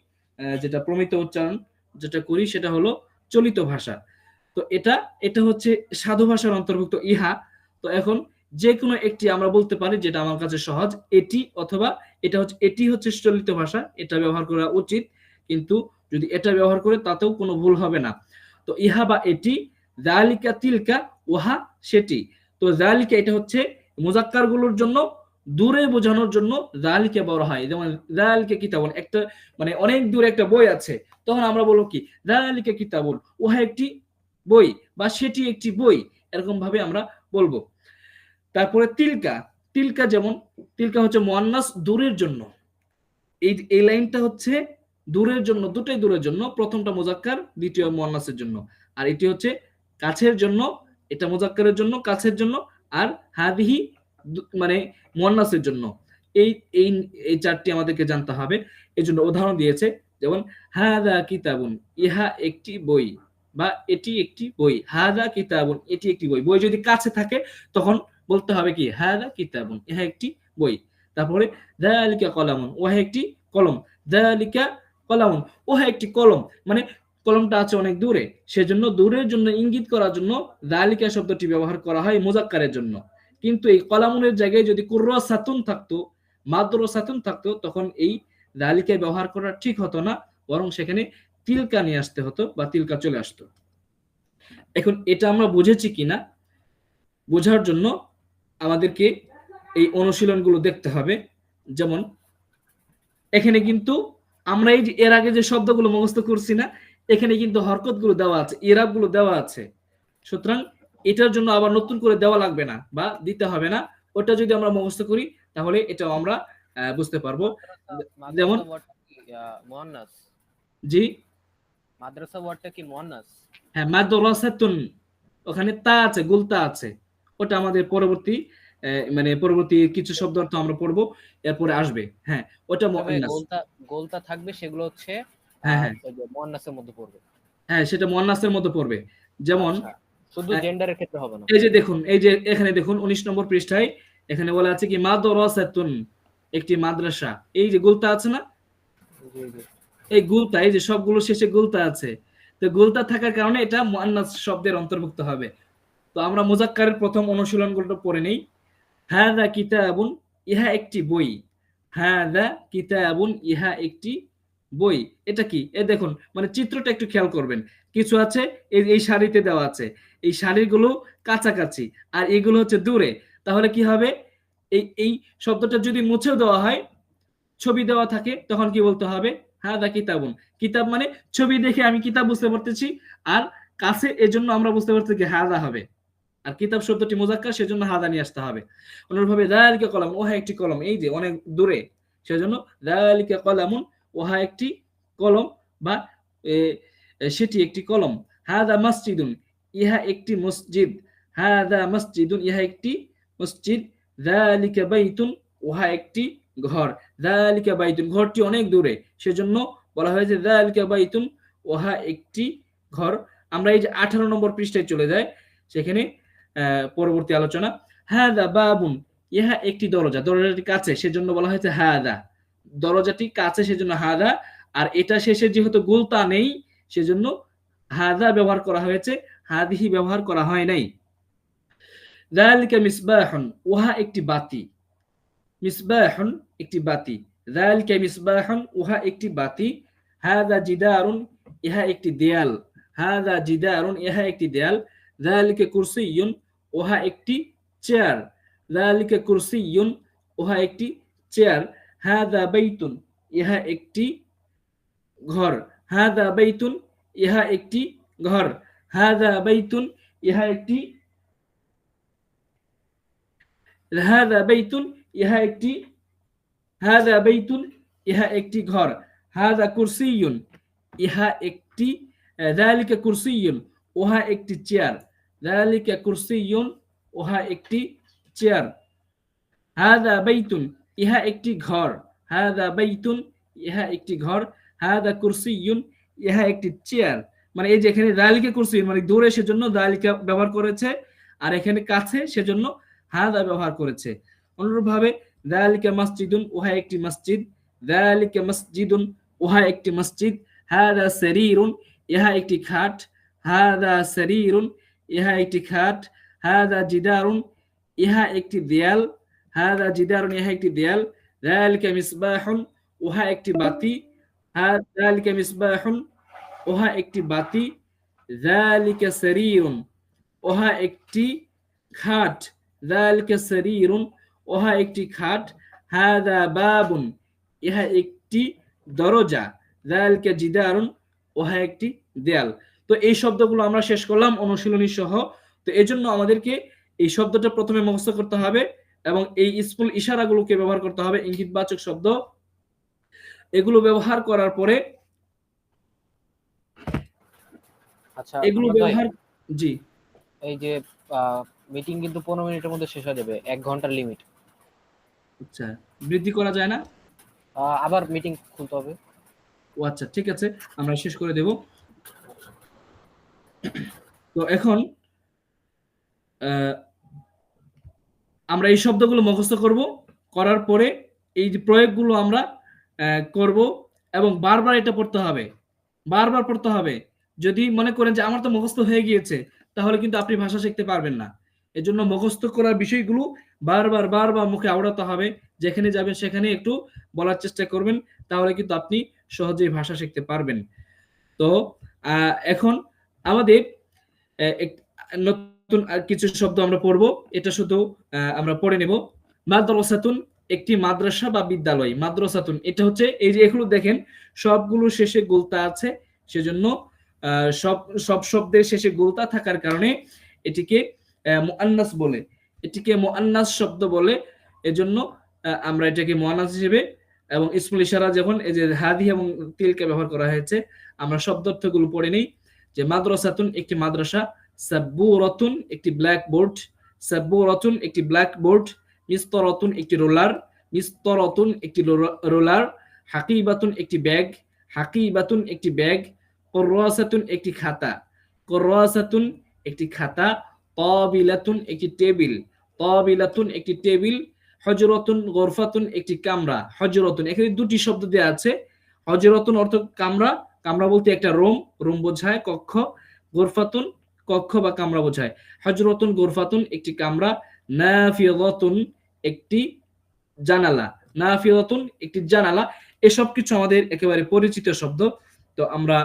যেটা প্রমিত উচ্চারণ যেটা করি সেটা হলো চলিত ভাষা। তো এটা এটা হচ্ছে সাধু ভাষার অন্তর্ভুক্ত ইহা। তো এখন যে কোনো একটি আমরা বলতে পারি যেটা আমার কাছে সহজ, এটি অথবা এটা হচ্ছে, এটি হচ্ছে চলিত ভাষা, এটা ব্যবহার করা উচিত। কিন্তু যদি এটা ব্যবহার করে তাতেও কোনো ভুল হবে না। তো ইহা বা এটি, যালিকা তিলকা, ওহা সেটি। তো যালিকা এটা হচ্ছে মুজাক্কার গুলোর জন্য দূরে বোঝানোর জন্য যালিকা বলা হয়। যেমন যালিকা কিতাবুন, একটা মানে অনেক দূরে একটা বই আছে, তখন আমরা বলবো কি যালিকা কিতাবুন, ওহা একটি বই, বা সেটি একটি বই। এরকম ভাবে আমরা বলবো। তারপরে তিলকা, তিলকা যেমন, তিলকা হচ্ছে মুয়ান্নাস দূরের জন্য, এই লাইনটা হচ্ছে দূরের জন্য, দুটাই দূরের জন্য, প্রথমটা মুজাক্কার, দ্বিতীয় মুয়ান্নাসের জন্য। আর এটি হচ্ছে কাছের জন্য, এটা মুজাক্কারের জন্য, কাছের জন্য। আর হাদিহি মানে মুয়ান্নাসের জন্য। এই এই এই চারটি আমাদেরকে জানতে হবে। এই জন্য উদাহরণ দিয়েছে, যেমন হাদা কিতাবুন, ইহা একটি বই, বা এটি একটি বই। হাদা কিতাবুন, এটি একটি বই। বই যদি কাছে থাকে তখন বলতে হবে কি, হাদা কিতাবুন, ইহা একটি বই। তারপরে যালিকা কলামুন, ওহা একটি কলম। যালিকা কলামুন, ওহা একটি কলম, মানে কলমটা আছে অনেক দূরে, সেজন্য দূরের জন্য ইঙ্গিত করার জন্য যালিকা শব্দটি ব্যবহার করা হয় মুজাক্কারের জন্য। কিন্তু এই কলামুনের জায়গায় যদি কুররাসাতুন থাকতো, মাদ্রাসাতুন থাকতো, তখন এই যালিকা ব্যবহার করা ঠিক হতো না, বরং সেখানে তিলকা নিয়ে আসতে হতো, বা তিলকা চলে আসতো। এখন এটা আমরা বুঝেছি কিনা বোঝার জন্য আমাদেরকে এই অনুশীলনগুলো দেখতে হবে। যেমন এখানে কিন্তু আমরা এই যে এর আগে যে শব্দগুলো মুখস্থ করছি না, এখানে কিন্তু হরকতগুলো দেওয়া আছে, ইরাবগুলো দেওয়া আছে। সুতরাং এটার জন্য আবার নতুন করে দেওয়া লাগবে না, বা দিতে হবে না। ওটা যদি আমরা মুখস্থ করি তাহলে এটাও আমরা বুঝতে পারবো। যেমন মুয়ান্নাস, জি, মাদ্রাসা ওয়ার্ডটা কি মুয়ান্নাস? হ্যাঁ, মাদ্রাসাতুন, ওখানে তা আছে, গুলতা আছে। ওটা আমাদের পরবর্তী মানে পরবর্তী কিছু শব্দ তো আমরা পড়বো, এরপরে আসবে। হ্যাঁ, ওটা মুয়ান্নাস। গোলতা থাকবে, সেগুলো হচ্ছে হ্যাঁ হ্যাঁ মুয়ান্নাসের মধ্যে পড়বে। হ্যাঁ, সেটা মুয়ান্নাসের মধ্যে পড়বে। যেমন শুধু জেন্ডারের ক্ষেত্রে হবে না। এই যে দেখুন, এই যে এখানে দেখুন 19 নম্বর পৃষ্ঠায় এখানে বলা আছে কি মাদ্রাসাতুন, একটি মাদ্রাসা। এই যে গুলতা আছে না, এই গুলতা, এই যে সবগুলো শেষে গুলতা আছে, তো গুলতা থাকার কারণে এটা মুয়ান্নাস শব্দের অন্তর্ভুক্ত হবে। তো আমরা মুজাক্কারের প্রথম অনুশীলনগুলো পড়ে নেই। হাযা কিতাবুন, ইহা একটি বই। হাযা কিতাবুন, ইহা একটি বই। এটা কি, এই দেখুন, মানে চিত্রটা একটু খেয়াল করবেন। কিছু আছে এই সারিতে দেওয়া আছে, এই সারিগুলো কাছাকাছি, আর এগুলো হচ্ছে দূরে। তাহলে কি হবে, এই শব্দটা যদি মুছেও দেওয়া হয়, ছবি দেওয়া থাকে, তখন কি বলতে হবে, হাদা কিতাবুন। কিতাব মানে ছবি দেখে আমি কিতাব বুঝতে পারতেছি, আর কাছে এজন্য আমরা বুঝতে পারতেছি কি হাদা হবে। আর কিতাব শব্দটি মুজাক্কার, সেজন্য হাদা নিয়ে আসতে হবে। অনুরূপভাবে যালিকা কলাম, ওহা একটি কলম, এই যে অনেক দূরে, সেজন্য যালিকা কলামুন, ওহা একটি কলম, বা সেটি একটি কলম। হাদা মসজিদুন, ইহা একটি মসজিদ। হাদা মসজিদুন, ইহা একটি মসজিদ। যালিকা বাইতুন, ওহা একটি ঘর। যালিকা বাইতুন, ঘরটি অনেক দূরে, সেজন্য বলা হয়েছে যালিকা বাইতুন, ওহা একটি ঘর। আমরা এই যে 18 নম্বর পৃষ্ঠায় চলে যাই, সেখানে পরবর্তী আলোচনা। হাদা বাবুন, ইহা একটি দরজা, দরজাটি কাছে, সেজন্য বলা হয়েছে হাদা। দরজাটি কাছে, সেজন্য হাদা। আর এটা শেষে যেহেতু গুলতা নেই, সেজন্য হাদা ব্যবহার করা হয়েছে, হাদিহি ব্যবহার করা হয় নাই। যালিকা মিসবাহুন, উহা একটি বাতি। মিসবাহুন, একটি বাতি। যালিকা মিসবাহুন, উহা একটি বাতি। হাদা জিদারুন, ইহা একটি দেয়াল। হাদা জিদারুন, ইহা একটি দেয়াল। যালিকা কুরসিয়ুন, উহা একটি চেয়ার। যালিকা কুরসিয়ুন, উহা একটি চেয়ার। হাদা বাইতুন, ইহা একটি ঘর। হাদা বাইতুন, ইহা একটি ঘর। হাদা বাইতুন, ইহা একটি হাদা বাইতুন, ইহা একটি হাদা বাইতুন, ইহা একটি ঘর। হাদা কুরসিয়ুন, ইহা একটি যালিকা কুরসিয়ুন, উহা একটি চেয়ার। যালিকা কুরসিয়ুন, উহা একটি চেয়ার। হাদা বাইতুন, ইহা একটি ঘর। হাদা বাইতুন, ইহা একটি ঘর। হাদা কুরসিয়ুন, ইহা একটি চেয়ার। মানে এই যে এখানে যালিকা কুরসিয়ুন মানে দূরে, সেজন্য যালিকা ব্যবহার করেছে, আর এখানে কাছে, সেজন্য হাদা ব্যবহার করেছে। অনুরূপভাবে যালিকা মসজিদুন, উহা একটি মসজিদ। যালিকা মসজিদুন, উহা একটি মসজিদ। হাদা সারীরুন, ইহা একটি খাট। হাদা সারীরুন, ইহা একটি খাট। হাদা জিদারুন, ইহা একটি দেয়াল। হাদা জিদারুন, ইহা একটি দেয়াল। যালিকা মিসবাহুন, উহা একটি বাতি। যালিকা মিসবাহুন, উহা একটি বাতি। যালিকা সারীরুন, উহা একটি খাট। যালিকা সারীরুন, উহা একটি খাট। হাদা বাবুন, ইহা একটি দরজা। যালিকা জিদারুন, উহা একটি দেয়াল। তো এই শব্দগুলো আমরা শেষ করলাম অনুশীলনী সহ। তো এজন্য আমাদেরকে এই শব্দটা প্রথমে মুখস্থ করতে হবে এবং এই ইসমুল ইশারাগুলোকে ব্যবহার করতে হবে, ইঙ্গিতবাচক শব্দ। এগুলো ব্যবহার করার পরে আচ্ছা এগুলো মোহাম্মদ ভাই, ব্যবহার, জি এই যে মিটিং কিন্তু 15 মিনিটের মধ্যে শেষ হয়ে যাবে, 1 ঘন্টার লিমিট। আচ্ছা, বৃদ্ধি করা যায় না? আবার মিটিং খুলতে হবে। ও আচ্ছা, ঠিক আছে, আমরা শেষ করে দেব। তো এখন আমরা এই শব্দগুলো মুখস্থ করব, করার পরে এই যে প্রয়োগগুলো আমরা করব এবং বারবার এটা পড়তে হবে, বারবার পড়তে হবে। যদি মনে করেন যে আমার তো মুখস্থ হয়ে গিয়েছে, তাহলে কিন্তু আপনি ভাষা শিখতে পারবেন না। এজন্য মুখস্থ করার বিষয়গুলো বারবার বারবার মুখে আওড়াতে হবে, যেখানে যাবেন সেখানে একটু বলার চেষ্টা করবেন, তাহলে কিন্তু আপনি সহজেই ভাষা শিখতে পারবেন। তো এখন আমাদের নতুন আর কিছু শব্দ আমরা পড়বো, এটা শুধু আমরা পড়ে নেব। মাদ্রাসাতুন একটি মাদ্রাসা বা বিদ্যালয়। মাদ্রাসাতুন এটা হচ্ছে, এই যে এগুলো দেখেন সবগুলো শেষে গোলতা আছে, সেজন্য সব সব শব্দের শেষে গোলতা থাকার কারণে এটিকে মুআন্নাস বলে, এটিকে মুআন্নাস শব্দ বলে। এজন্য আমরা এটাকে মুআন্নাস হিসেবে, এবং ইসমুল ইশারা যখন এই যে হাদি এবং তিলকে ব্যবহার করা হয়েছে, আমরা শব্দার্থগুলো পড়ে নেই। যে মাদ্রাসাতুন একটি মাদ্রাসা, সাব্বুরাতুন একটি ব্ল্যাকবোর্ড, সাব্বুরাতুন একটি ব্ল্যাকবোর্ড, মিস্তরাতুন একটি রোলার, মিস্তরাতুন একটি রোলার, হাকিবাতুন একটি ব্যাগ, হাকিবাতুন একটি ব্যাগ, কুররাসাতুন একটি খাতা, কুররাসাতুন একটি খাতা, তাবিলাতুন একটি টেবিল, তাবিলাতুন একটি টেবিল, হজরতুন গরফাতুন একটি কামরা। হজরতুন এখানে দুটি শব্দ দেওয়া আছে। হজরতুন অর্থ কামরা, কামরা বলতে একটা রুম, রুম বোঝায়, কক্ষ। গরফাতুন কক্ষ বা কামরা বোঝায়। হজরতুন গরফাতুন একটি কামরা, নাফিযাতুন একটি জানালা, নাফিযাতুন একটি জানালা। এসব কিছু আমাদের একেবারে পরিচিত শব্দ। তো আমরা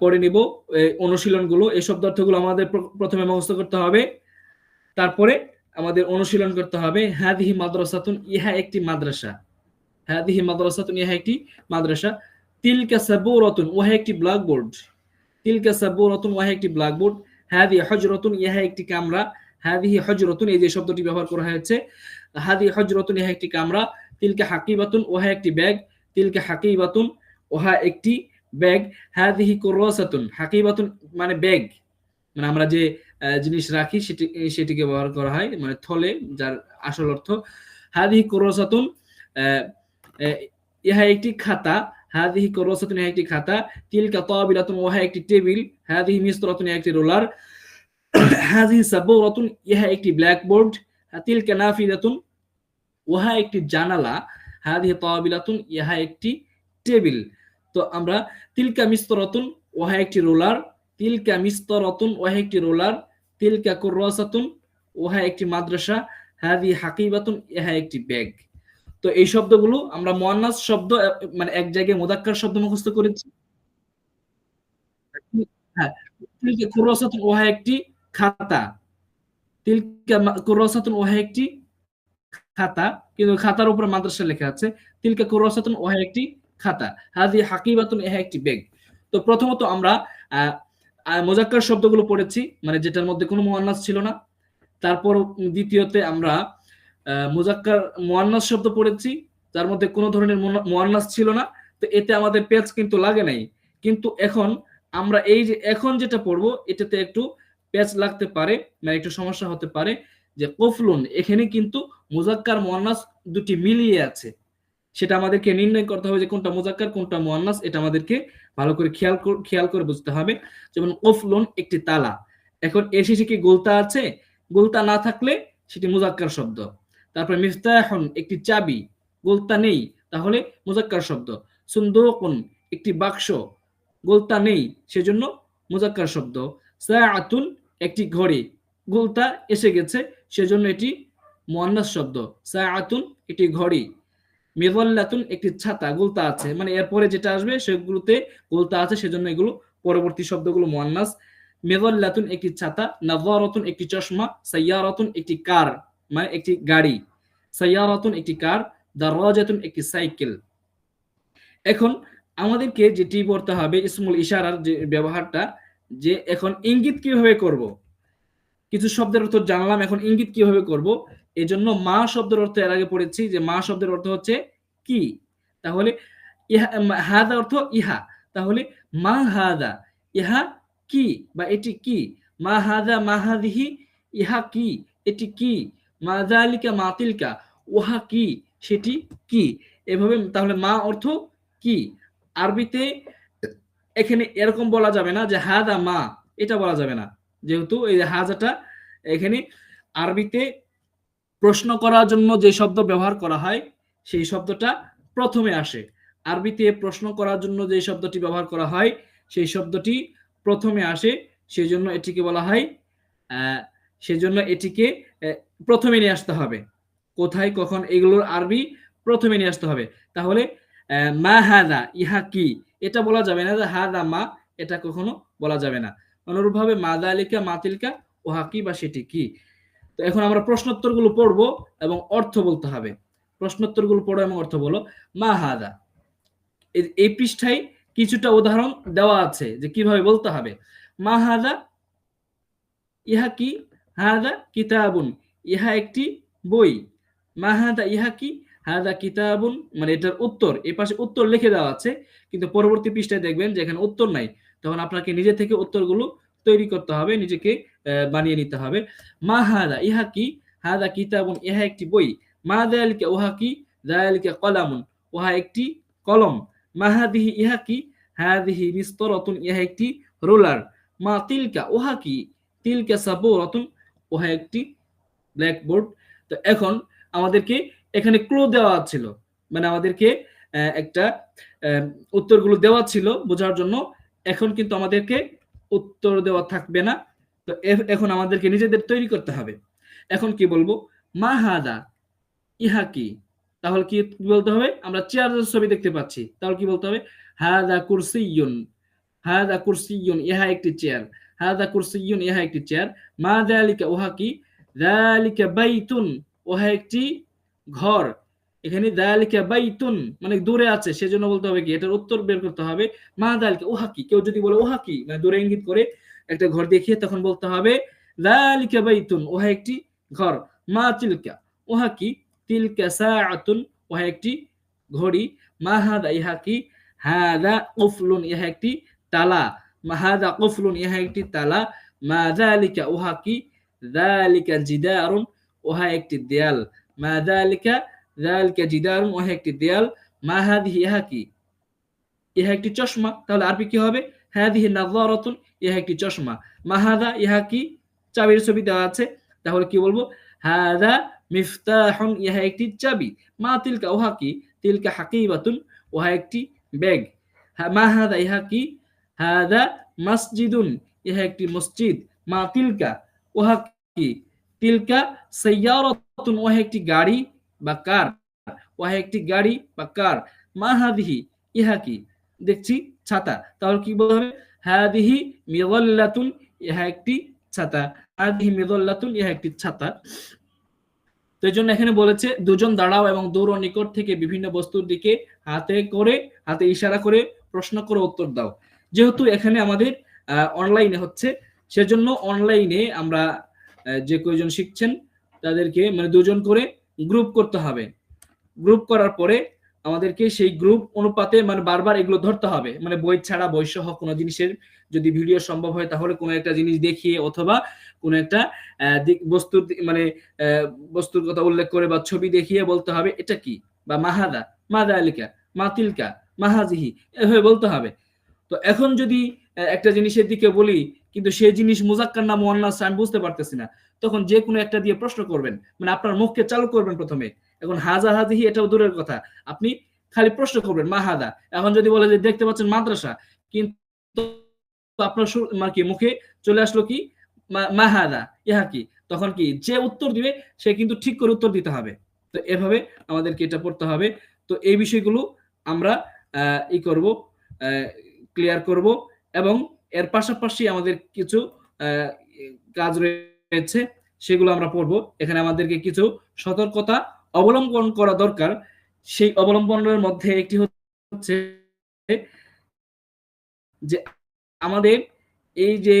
পড়ে নিব অনুশীলনগুলো। এই শব্দার্থগুলো আমাদের প্রথমে মুখস্থ করতে হবে, তারপরে আমাদের অনুশীলন করতে হবে। হাদিহি মাদ্রাসাতুন, ইহা একটি মাদ্রাসা। হাদিহি মাদ্রাসাতুন, ইহা একটি মাদ্রাসা। তিলকা সাবুরাতুন, ওহা একটি ব্ল্যাকবোর্ড। তিলকা সাবুরাতুন, ওহা একটি ব্ল্যাকবোর্ড। হাদি হজরতুন, ইহা একটি কামরা। হাদিহি হজরতুন, এই যে শব্দটি ব্যবহার করা হয়েছে, হাদি হজরতুন, ইহা একটি কামরা। তিলকা হাকিবাতুন, ওহা একটি ব্যাগ। তিলকা হাকিবাতুন, ওহা একটি ব্যাগ। হাদিহি কুররাসাতুন, হাকিবাতুন মানে ব্যাগ, মানে আমরা যে জিনিস রাখি সেটিকে ব্যবহার করা হয়, মানে থলে, যার আসল অর্থ। হাদিহি কুররাসাতুন, ইহা একটি খাতা। হাদিহি কুররাসাতুন, ইহা একটি খাতা। তিলকা তাবিলাতুন, ওহা একটি টেবিল। হাদিহি মিসরাতুন, ইহা একটি রোলার। হাদিহি সাবুরাতুন, ইহা একটি ব্ল্যাকবোর্ড। তিলকা নাফিযাতুন, ওহা একটি জানালা। হাদিহি তাবিলাতুন, ইহা একটি টেবিল। তো আমরা তিলকা মিসরাতুন, ওহা একটি রোলার। তিলকা মিসরাতুন, ওহা একটি রোলার। তিলকা কুররাসাতুন, ওহা একটি মাদ্রাসা। হাদি হাকিবাতুন, ইহা একটি ব্যাগ। তো এই শব্দগুলো আমরা মুআন্নাস শব্দ, মানে এক জায়গায় মুযাক্কার শব্দ মুখস্থ করেছি। হ্যাঁ, তিলকা কুররাসাতুন, ওহা একটি খাতা। তিলকা কুররাসাতুন, ওহা একটি খাতা, কিন্তু খাতার উপরে মাদ্রাসা লেখা আছে। তিলকা কুররাসাতুন, ওহা একটি খাতা। হাদি হাকিবাতুন, ইহা একটি ব্যাগ। তো প্রথমত আমরা মুযাক্কার শব্দগুলো পড়েছি, মানে যেটার মধ্যে কোনো মুআন্নাস ছিল না। তারপর দ্বিতীয়তে আমরা মুযাক্কার মুআন্নাস শব্দ পড়েছি, যার মধ্যে কোনো ধরনের মুআন্নাস ছিল না। তো এতে আমাদের পেচ কিন্তু লাগে নাই। কিন্তু এখন আমরা এই যে এখন যেটা পড়বো, এটাতে একটু পেচ লাগতে পারে, মানে একটু সমস্যা হতে পারে। যে কফলুন, এখানে কিন্তু মুযাক্কার মুআন্নাস দুটি মিলিয়ে আছে, সেটা আমাদেরকে নির্ণয় করতে হবে যে কোনটা মুযাক্কার কোনটা মুআন্নাস। এটা আমাদেরকে ভালো করে খেয়াল করে বুঝতে হবে। যেমন কফলুন একটি তালা, এখন এর শেষে কি গোলতা আছে? গোলতা না থাকলে সেটি মুযাক্কার শব্দ। তারপর মিফতাহুন একটি চাবি, গোলতা নেই, তাহলে মুযাক্কার শব্দ। সুন্দুকুন একটি বাক্স, গোলতা নেই, সেজন্য মুযাক্কার শব্দ। সাআতুন একটি ঘড়ি, গোলতা এসে গেছে, সেজন্য এটি মুআন্নাস শব্দ। সাআতুন একটি ঘড়ি। মিযাল্লাতুন একটি ছাতা, গোলতা আছে, মানে এরপরে যেটা আসবে সেগুলোতে গোলতা আছে, সেজন্য এগুলো পরবর্তী শব্দগুলো মুআন্নাস। মিযাল্লাতুন একটি ছাতা। নাযারাতুন একটি চশমা। সাইয়ারাতুন একটি কার, মানে একটি গাড়ি। সাইয়ারাতুন একটি কার। দারাজাতুন একটি সাইকেল। এখন আমাদেরকে যেটি পড়তে হবে ইসমুল ইশারার যে ব্যবহারটা, যে এখন ইঙ্গিত কিভাবে করব। কিছু শব্দের অর্থ জানলাম, এখন ইঙ্গিত কিভাবে করব। এই জন্য মা শব্দের অর্থ এর আগে পড়েছি যে মা শব্দের অর্থ হচ্ছে কি। তাহলে ইহা, হাদা অর্থ ইহা, তাহলে মা হাদা, ইহা কি বা এটি কি। মা হাদা মা হাদিহি, ইহা কি এটি কি। মা যালিকা মা তিলকা, উহা কি সেটি কি। এভাবে তাহলে মা অর্থ কি। আরবিতে এখানে এরকম বলা যাবে না যে হাদা মা, এটা বলা যাবে না, যেহেতু এই হাজাটা এখানে আরবিতে প্রশ্ন করার জন্য যে শব্দ ব্যবহার করা হয় সেই শব্দটা প্রথমে আসে। আরবিতে প্রশ্ন করার জন্য যে শব্দটি ব্যবহার করা হয় সেই শব্দটি প্রথমে আসে, সেই জন্য এটিকে বলা হয় সেজন্য এটিকে প্রথমে নিয়ে আসতে হবে। কোথায় কখন এগুলোর আরবি প্রথমে নিয়ে আসতে হবে। তাহলে মা হাদা, ইহা কি, এটা বলা যাবে না যে হাদা মা, এটা কখনো বলা যাবে না। অনুরূপভাবে মা যালিকা মা তিলকা, ওহা কি বা সেটি কি। তো এখন আমরা প্রশ্নোত্তরগুলো পড়বো এবং অর্থ বলতে হবে। প্রশ্নোত্তরগুলো পড়ো এবং অর্থ বলো। মা হাদা, এই পৃষ্ঠায় কিছুটা উদাহরণ দেওয়া আছে যে কিভাবে বলতে হবে। মা হাদা, ইহা কি। হাদা কিতাবুন, ইহা একটি বই। মা হাদা, ইহা কি। হাদা কিতাবুন, মানে এটার উত্তর, এই পাশে উত্তর লিখে দেওয়া আছে, কিন্তু পরবর্তী পৃষ্ঠায় দেখবেন যে এখানে উত্তর নাই। তখন আপনাকে নিজে থেকে উত্তরগুলো তৈরি করতে হবে, নিজেকে বানিয়ে নিতে হবে। মা হাদা, ইহা কি। হাদা কিতাবুন, ইহা একটি বই। মা যালিকা, উহা কি। যালিকা কলামুন, উহা একটি কলম। মা হাদিহি, ইহা কি। হাদিহি মিসতরাতুন, ইহা একটি রোলার। মা তিলকা, উহা কি। তিলকা সাবুরাতুন, উহা একটি ব্ল্যাকবোর্ড। তো এখন আমাদেরকে এখানে ক্লু দেওয়া ছিল, মানে আমাদেরকে একটা উত্তরগুলো দেওয়া ছিল বোঝার জন্য। এখন কিন্তু আমাদেরকে উত্তর দেওয়া থাকবে না। তো এখন আমাদেরকে নিজেদের তৈরি করতে হবে। এখন কি বলবো। মা হাদা, ইহা কি। তাহলে কি বলতে হবে। আমরা চেয়ারের ছবি দেখতে পাচ্ছি, তাহলে কি বলতে হবে। হাদা কুরসিয়ুন, হাদা কুরসিয়ুন, ইহা একটি চেয়ার। হাদা কুরসিয়ুন, ইহা একটি চেয়ার। মা যালিকা, উহা কি। যালিকা বাইতুন, উহা একটি ঘর। এখানে যালিকা বাইতুন মানে দূরে আছে, সেজন্য বলতে হবে কি, এটার উত্তর বের করতে হবে। মা যালিকা, উহা কি। কেউ যদি বলে উহা কি, মানে দূরে ইঙ্গিত করে একটা ঘর দেখিয়ে, তখন বলতে হবে যালিকা বাইতুন, উহা একটি ঘর। মা তিলকা, উহা কি। তিলকা সাআতুন, উহা একটি ঘড়ি। মা হাদা, ইহা কি। হাদা কুফলুন, ইহা একটি তালা। মা হাদা কুফলুন, ইহা একটি তালা। মা যালিকা, উহা কি। যালিকা জিদারুন, উহা একটি দেয়াল। মা যালিকা, যালিকা জিদারুন, উহা একটি দেয়াল। মা হাদিহি, ইহা কি। ইহা একটি চশমা। তাহলে আরবি কি হবে। হাদিহি নাযারাতুন, ইহা একটি চশমা। মা হাদা, ইহা কি। চাবির ছবি দেওয়া আছে, তাহলে কি বলবো। হাদা মিফতাহুন, ইহা একটি চাবি। মা তিলকা, উহা কি। তিলকা হাকিবাতুন, উহা একটি ব্যাগ। মা হাদা, ইহা কি। হাদা মসজিদুন, ইহা একটি মসজিদ। মা তিলকা, উহা কি। তিলকা সাইয়ারাতুন, উহা একটি গাড়ি বা কার। উহা একটি গাড়ি বা কার। মা হাদিহি, ইহা কি। দেখছি ছাতা, তাহলে কি বলতে হবে। হাদিহি মিযাল্লাতুন, ইহা একটি ছাতা। হাদিহি মিযাল্লাতুন, ইহা একটি ছাতা। তো এই জন্য এখানে বলেছে দুজন দাঁড়াও এবং দূর ও নিকট থেকে বিভিন্ন বস্তুর দিকে হাতে ইশারা করে প্রশ্ন করে উত্তর দাও। যেহেতু এখানে আমাদের অনলাইনে হচ্ছে, সেজন্য অনলাইনে আমরা যে কয়জন শিখছেন তাদেরকে মানে দুজন করে গ্রুপ করতে হবে। গ্রুপ করার পরে আমাদেরকে সেই গ্রুপ অনুপাতে মানে বারবার এগুলো ধরতে হবে, মানে বই ছাড়া বই সহ কোনো জিনিসের যদি ভিডিও সম্ভব হয় তাহলে কোনো একটা জিনিস দেখিয়ে অথবা কোনো একটা বস্তুর মানে বস্তুর কথা উল্লেখ করে বা ছবি দেখিয়ে বলতে হবে এটা কি। বা মাহাদা, মাদা আলিকা, মাতিলকা, মাহাজিহি, এভাবে বলতে হবে। তো এখন যদি একটা জিনিসের দিকে বলি কিন্তু সেই জিনিস মুজাক্কার না মুয়ান্নাস আমি বুঝতে পারতেছি না, তখন যে কোনো একটা দিয়ে প্রশ্ন করবেন, মানে আপনার মুখকে চালু করবেন প্রথমে। এখন হাজা হাজিহি এটাও দূরের কথা, আপনি খালি প্রশ্ন করবেন মাহাদা। এখন যদি বলে যে দেখতে পাচ্ছেন মাদ্রাসা, কিন্তু আপনার মানে কি মুখে চলে আসলো কি মাহাদা, ইহা কি। তখন কি যে উত্তর দিবে সে কিন্তু ঠিক করে উত্তর দিতে হবে। তো এভাবে আমাদেরকে এটা পড়তে হবে। তো এই বিষয়গুলো আমরা ই করব, ক্লিয়ার করব। এবং এর পাশাপাশি আমাদের কিছু কাজ রয়েছে, সেগুলো আমরা পড়ব। এখানে আমাদেরকে কিছু সতর্কতা অবলম্বন করা দরকার। সেই অবলম্বনের মধ্যে একটি হচ্ছে যে আমাদের এই যে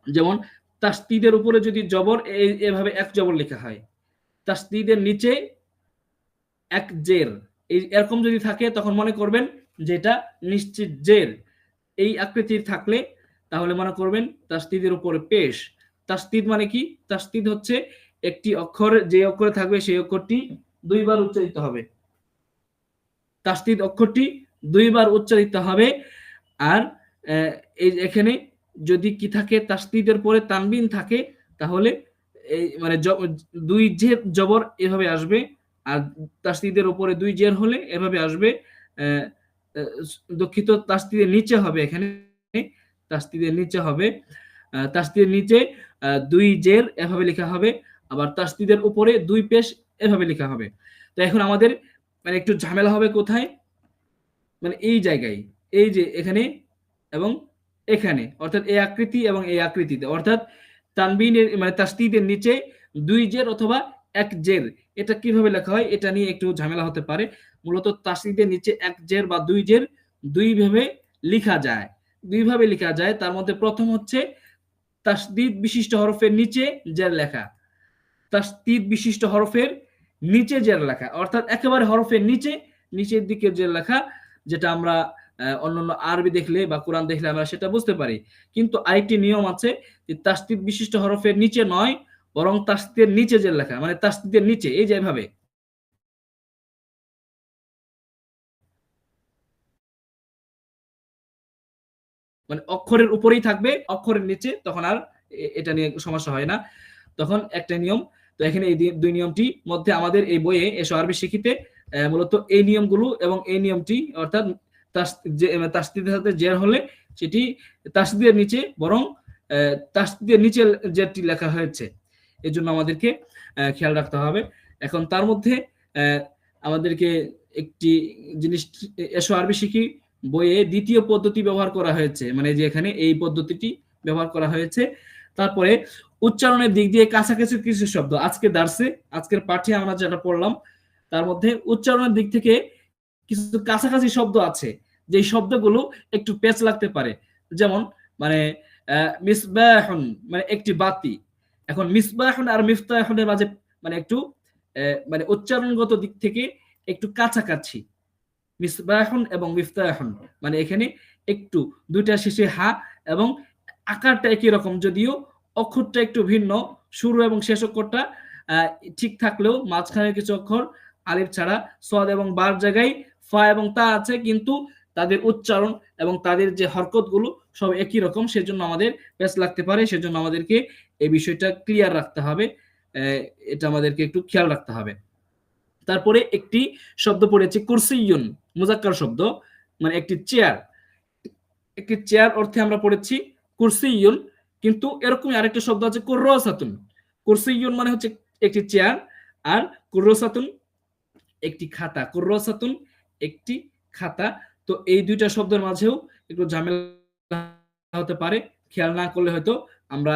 যেমন তাসদিদের উপরে যদি জবর এভাবে এক জবর লেখা হয়, তাসদিদের নিচে এক জের, এরকম যদি থাকে তখন মনে করবেন যে এটা নিশ্চিত জের। এই আকৃতির থাকলে তাহলে মনে করবেন তাসদিদের উপরে পেশ। তাসদিদ মানে কি? তাসদিদ হচ্ছে একটি অক্ষর যে অক্ষরে থাকবে সেই অক্ষরটি দুইবার উচ্চারিত হবে। তাসদিদ অক্ষরটি দুইবার উচ্চারিত হবে। আর এই এখানে যদি কি থাকে, তাসদিদের পরে তানবিন থাকে, তাহলে এই মানে দুই জের জবর এভাবে আসবে, আর তাসদিদের উপরে দুই জের হলে এভাবে আসবে। দুঃখিত, তাসদিদের নিচে হবে, এখানে তাসদিদের নিচে হবে, তাসদিদের নিচে দুই জের এভাবে লেখা হবে, আবার তাসদিদের উপরে দুই পেশ এভাবে লেখা হবে। তো এখন আমাদের মানে একটু ঝামেলা হবে কোথায়, মানে এই জায়গায়, এই যে এখানে এবং এখানে, অর্থাৎ এই আকৃতি এবং এই আকৃতিতে, অর্থাৎ তানবিনের মানে তাসদিদের নিচে দুই জের অথবা এক জের, এটা কিভাবে লেখা হয় এটা নিয়ে একটু ঝামেলা হতে পারে। মূলত তাসদিদের নিচে এক জের বা দুই জের দুইভাবে লেখা যায়, দুইভাবে লেখা যায়। তার মধ্যে প্রথম হচ্ছে তাসদিদ বিশিষ্ট হরফের নিচে জের লেখা, তাসদিদ বিশিষ্ট হরফের নিচে জের লেখা, অর্থাৎ একেবারে হরফের নিচে, নিচের দিকে জের লেখা, যেটা আমরা অন্যান্য আরবি দেখলে বা কোরআন দেখলে আমরা সেটা বুঝতে পারি। কিন্তু আরেকটি নিয়ম আছে যে তাসদিদ বিশিষ্ট হরফের নিচে নয়, বরং তাসদিদের নিচে জের লেখা, মানে তাসদিদের নিচে, এই যে এভাবে, মানে অক্ষরের উপরেই থাকবে, অক্ষরের নিচে, তখন আর এটা নিয়ে সমস্যা হয় না, তখন একটা নিয়ম। তো এখানে এই দুই নিয়মটি মধ্যে আমাদের এই বইয়ে এসো আরবি শিখিতে মূলত এই নিয়মগুলো এবং এই নিয়মটি, অর্থাৎ তাসদিদের সাথে জের হলে সেটি তাসদিদের নিচে, বরং তাসদিদের নিচে জেরটি লেখা হয়েছে, এর জন্য আমাদেরকে খেয়াল রাখতে হবে। এখন তার মধ্যে আমাদেরকে একটি জিনিস এসো আরবি শিখি বইয়ে দ্বিতীয় পদ্ধতি ব্যবহার করা হয়েছে, মানে যে এখানে এই পদ্ধতিটি ব্যবহার করা হয়েছে। তারপরে উচ্চারণের দিক দিয়ে কাছাকাছি কিছু শব্দ আজকে দার্সে, আজকের পাঠে আমরা যেটা পড়লাম তার মধ্যে উচ্চারণের দিক থেকে কিছু কাছাকাছি শব্দ আছে, যে শব্দগুলো একটু পেচ লাগতে পারে। যেমন মানে মিসবাহুন মানে একটি বাতি। এখন মিসবাহুন আর মিফতাহুনের মাঝে মানে একটু মানে উচ্চারণগত দিক থেকে একটু কাছাকাছি, মিসবাহুন এবং মিফতাহুন, মানে এখানে একটু দুইটা শেষে হা এবং আকারটা একই রকম, যদিও অক্ষরটা একটু ভিন্ন, শুরু এবং শেষ অক্ষরটা ঠিক থাকলেও মাঝখানে কিছু অক্ষর আলিফ ছাড়া সদ এবং বার জায়গায় ফা এবং তা আছে, কিন্তু তাদের উচ্চারণ এবং তাদের যে হরকতগুলো সব একই রকম, সেজন্য আমাদের পেচ লাগতে পারে, সেজন্য আমাদেরকে এই বিষয়টা ক্লিয়ার রাখতে হবে, এটা আমাদেরকে একটু খেয়াল রাখতে হবে। তারপরে একটি শব্দ পড়েছে কুরসিয়ুন, মুজাক্কার শব্দ, মানে একটি চেয়ার, একটি চেয়ার অর্থে আমরা পড়েছি কুরসিয়ুন, কিন্তু এরকমই আরেকটা শব্দ আছে কুররাসাতুন। কুরসিয়ুন মানে হচ্ছে একটি চেয়ার, আর কুররাসাতুন একটি খাতা, কুররাসাতুন একটি খাতা। তো এই দুইটা শব্দের মাঝেও একটু ঝামেলা হতে পারে, খেয়াল না করলে হয়তো আমরা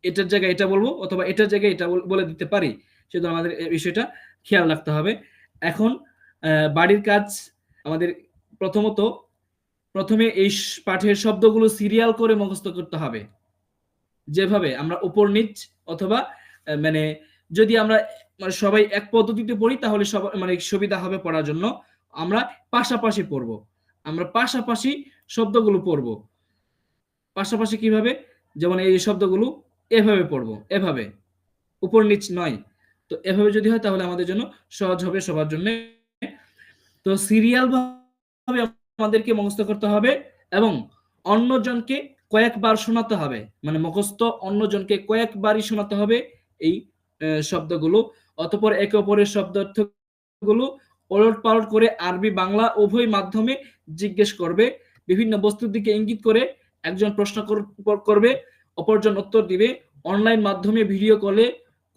এটার জায়গায় এটা বলবো অথবা এটার জায়গায় এটা বলে দিতে পারি, সেজন্য আমাদের এই বিষয়টা খেয়াল রাখতে হবে। এখন বাড়ির কাজ আমাদের প্রথমে এই পাঠের শব্দগুলো সিরিয়াল করে মুখস্থ করতে হবে, যেভাবে আমরা উপর নিচ অথবা মানে যদি আমরা মানে সবাই এক পদ্ধতিতে পড়ি তাহলে সবাই মানে সুবিধা হবে পড়ার জন্য, আমরা পাশাপাশি পড়ব, আমরা পাশাপাশি শব্দগুলো পড়ব। পাশাপাশি কিভাবে, যেমন এই শব্দগুলো এভাবে পড়ব, এভাবে, উপর নিচ নয়। তো এভাবে যদি হয় তাহলে আমাদের জন্য সহজ হবে সবার জন্য। তো সিরিয়াল ভাবে আমাদেরকে মুখস্থ করতে হবে এবং অন্যজনকে কয়েকবার শোনাতে হবে, মানে মুখস্থ অন্যজনকে কয়েকবারই শোনাতে হবে এই শব্দগুলো। অতঃপর একে অপরের শব্দার্থগুলো ওলট পালট করে আরবি বাংলা উভয় মাধ্যমে জিজ্ঞেস করবে, বিভিন্ন বস্তুর দিকে ইঙ্গিত করে একজন প্রশ্ন করবে, অপরজন উত্তর দিবে। অনলাইন মাধ্যমে ভিডিও কলে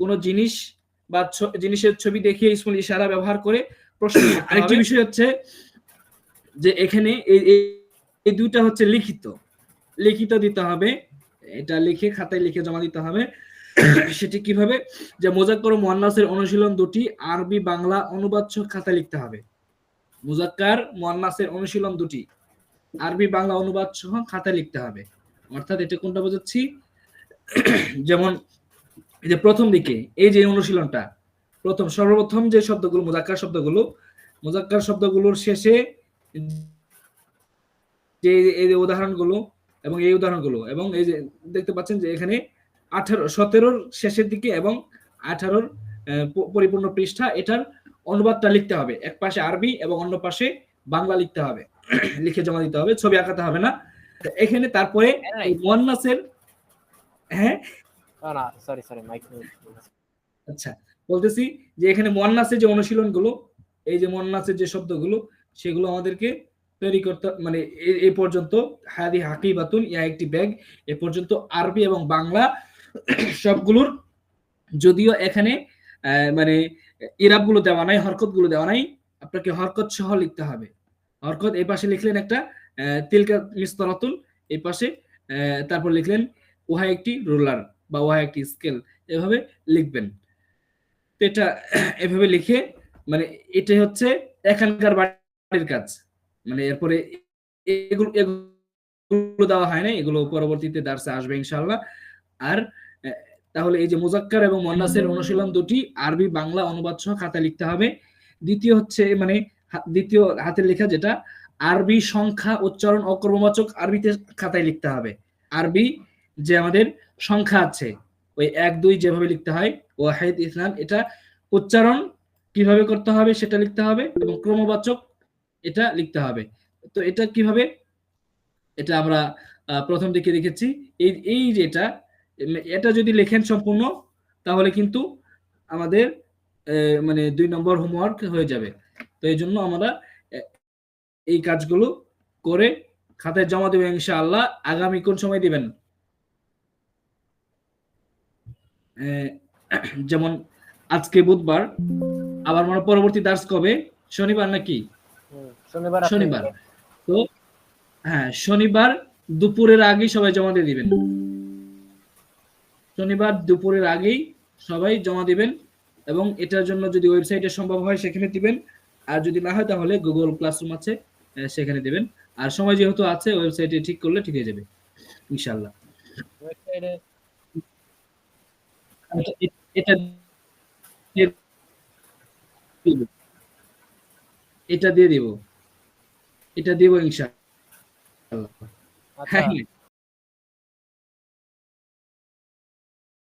কোনো জিনিস বা জিনিসের ছবি দেখিয়ে ইসমুল ইশারা ব্যবহার করে প্রশ্ন। আরেকটি বিষয় হচ্ছে যে এখানে এই দুইটা হচ্ছে লিখিত দিতে হবে, এটা লিখে খাতায় লিখে জমা দিতে হবে। সেটি কিভাবে, যে মুজাক্কার ও মুয়ান্নাসের অনুশীলন দুটি আরবি বাংলা অনুবাদ সহ খাতায় লিখতে হবে। মুজাক্কার মুয়ান্নাসের অনুশীলন দুটি আরবি বাংলা অনুবাদ সহ খাতায় লিখতে হবে। অর্থাৎ এটা কোনটা বোঝাচ্ছি, যেমন এই যে প্রথম দিকে এই যে অনুশীলনটা, সর্বপ্রথম যে শব্দগুলো মুজাক্কার শব্দগুলোর শেষে যে এই যে উদাহরণগুলো এবং এই উদাহরণগুলো এবং এই যে দেখতে পাচ্ছেন যে এখানে 17 শেষের দিকে এবং 18 পরিপূর্ণ পৃষ্ঠা, এটার অনুবাদটা লিখতে হবে। এক পাশে আরবি এবং অন্য পাশে বাংলা লিখতে হবে, লিখে জমা দিতে হবে, ছবি আঁকাতে হবে না এখানে। তারপরে এই মুয়ান্নাসের, হ্যাঁ না সরি মাইক। আচ্ছা, বলতেছি যে এখানে মুয়ান্নাসের যে অনুশীলনগুলো, এই যে মুয়ান্নাসের যে শব্দগুলো, সেগুলো আমাদেরকে তৈরি করতে, মানে এই পর্যন্ত হাদি হাকিবাতুন, ইয়া একটি ব্যাগ, এ পর্যন্ত আরবি এবং বাংলা সবগুলোর, যদিও এখানে মানে ইরাব গুলো দেওয়া নাই, হরকত গুলো দেওয়া নাই, আপনাকে হরকত সহ লিখতে হবে। হরকত এই পাশে লিখলেন একটা তিলকা মিসতারাতুন, এই পাশে তারপর লিখলেন উহা একটি রুলার বা উহা একটি স্কেল, এভাবে লিখবেন। এটা এভাবে লিখে, মানে এটাই হচ্ছে এখানকার বাড়ির কাজ। মানে এরপরে এগুলো দেওয়া হয় না, এগুলো পরবর্তীতে দার্সে আসবে ইনশাআল্লাহ। আর তাহলে এই যে মুজাক্কার এবং মুয়ান্নাসের অনুশীলন দুটি আরবি বাংলা অনুবাদ সহ খাতায় লিখতে হবে। দ্বিতীয় হচ্ছে মানে দ্বিতীয় হাতের লেখা যেটা, আরবি সংখ্যা উচ্চারণ অকর্মবাচক আরবিতে খাতায় লিখতে হবে। আরবি যে আমাদের সংখ্যা আছে, ওই 1 2 যেভাবে লিখতে হয়, ওয়াহিদ ইসলাম, এটা উচ্চারণ কিভাবে করতে হবে সেটা লিখতে হবে, এবং ক্রমবাচক এটা লিখতে হবে। তো এটা কিভাবে, এটা আমরা প্রথম দিকে লিখেছি। এই যেটা, এটা যদি লেখেন সম্পূর্ণ, তাহলে কিন্তু আমাদের মানে 2 নম্বর হোমওয়ার্ক হয়ে যাবে। তো এই জন্য আমরা এই কাজগুলো করে খাতায় জমা দেবেন ইনশাআল্লাহ। আগামী কোন সময় দিবেন? যেমন আজকে বুধবার, আবার মানে পরবর্তী দার্স কবে? শনিবার নাকি? শনিবার। তো হ্যাঁ, শনিবার দুপুরের আগেই সবাই জমা দিয়ে দিবেন। শনিবার দুপুরের আগেই সবাই জমা দিবেন, এবং এটার জন্য যদি ওয়েবসাইটে সম্ভব হয় সেখানে দিবেন, আর যদি না হয় তাহলে গুগল ক্লাসরুম আছে সেখানে দিবেন। আর সময় যেহেতু আছে, ওয়েবসাইটে ঠিক করলে ঠিক হয়ে যাবে ইনশাআল্লাহ। ওয়েবসাইটে এটা দিয়ে দিব ইনশাআল্লাহ। আচ্ছা। হ্যাঁ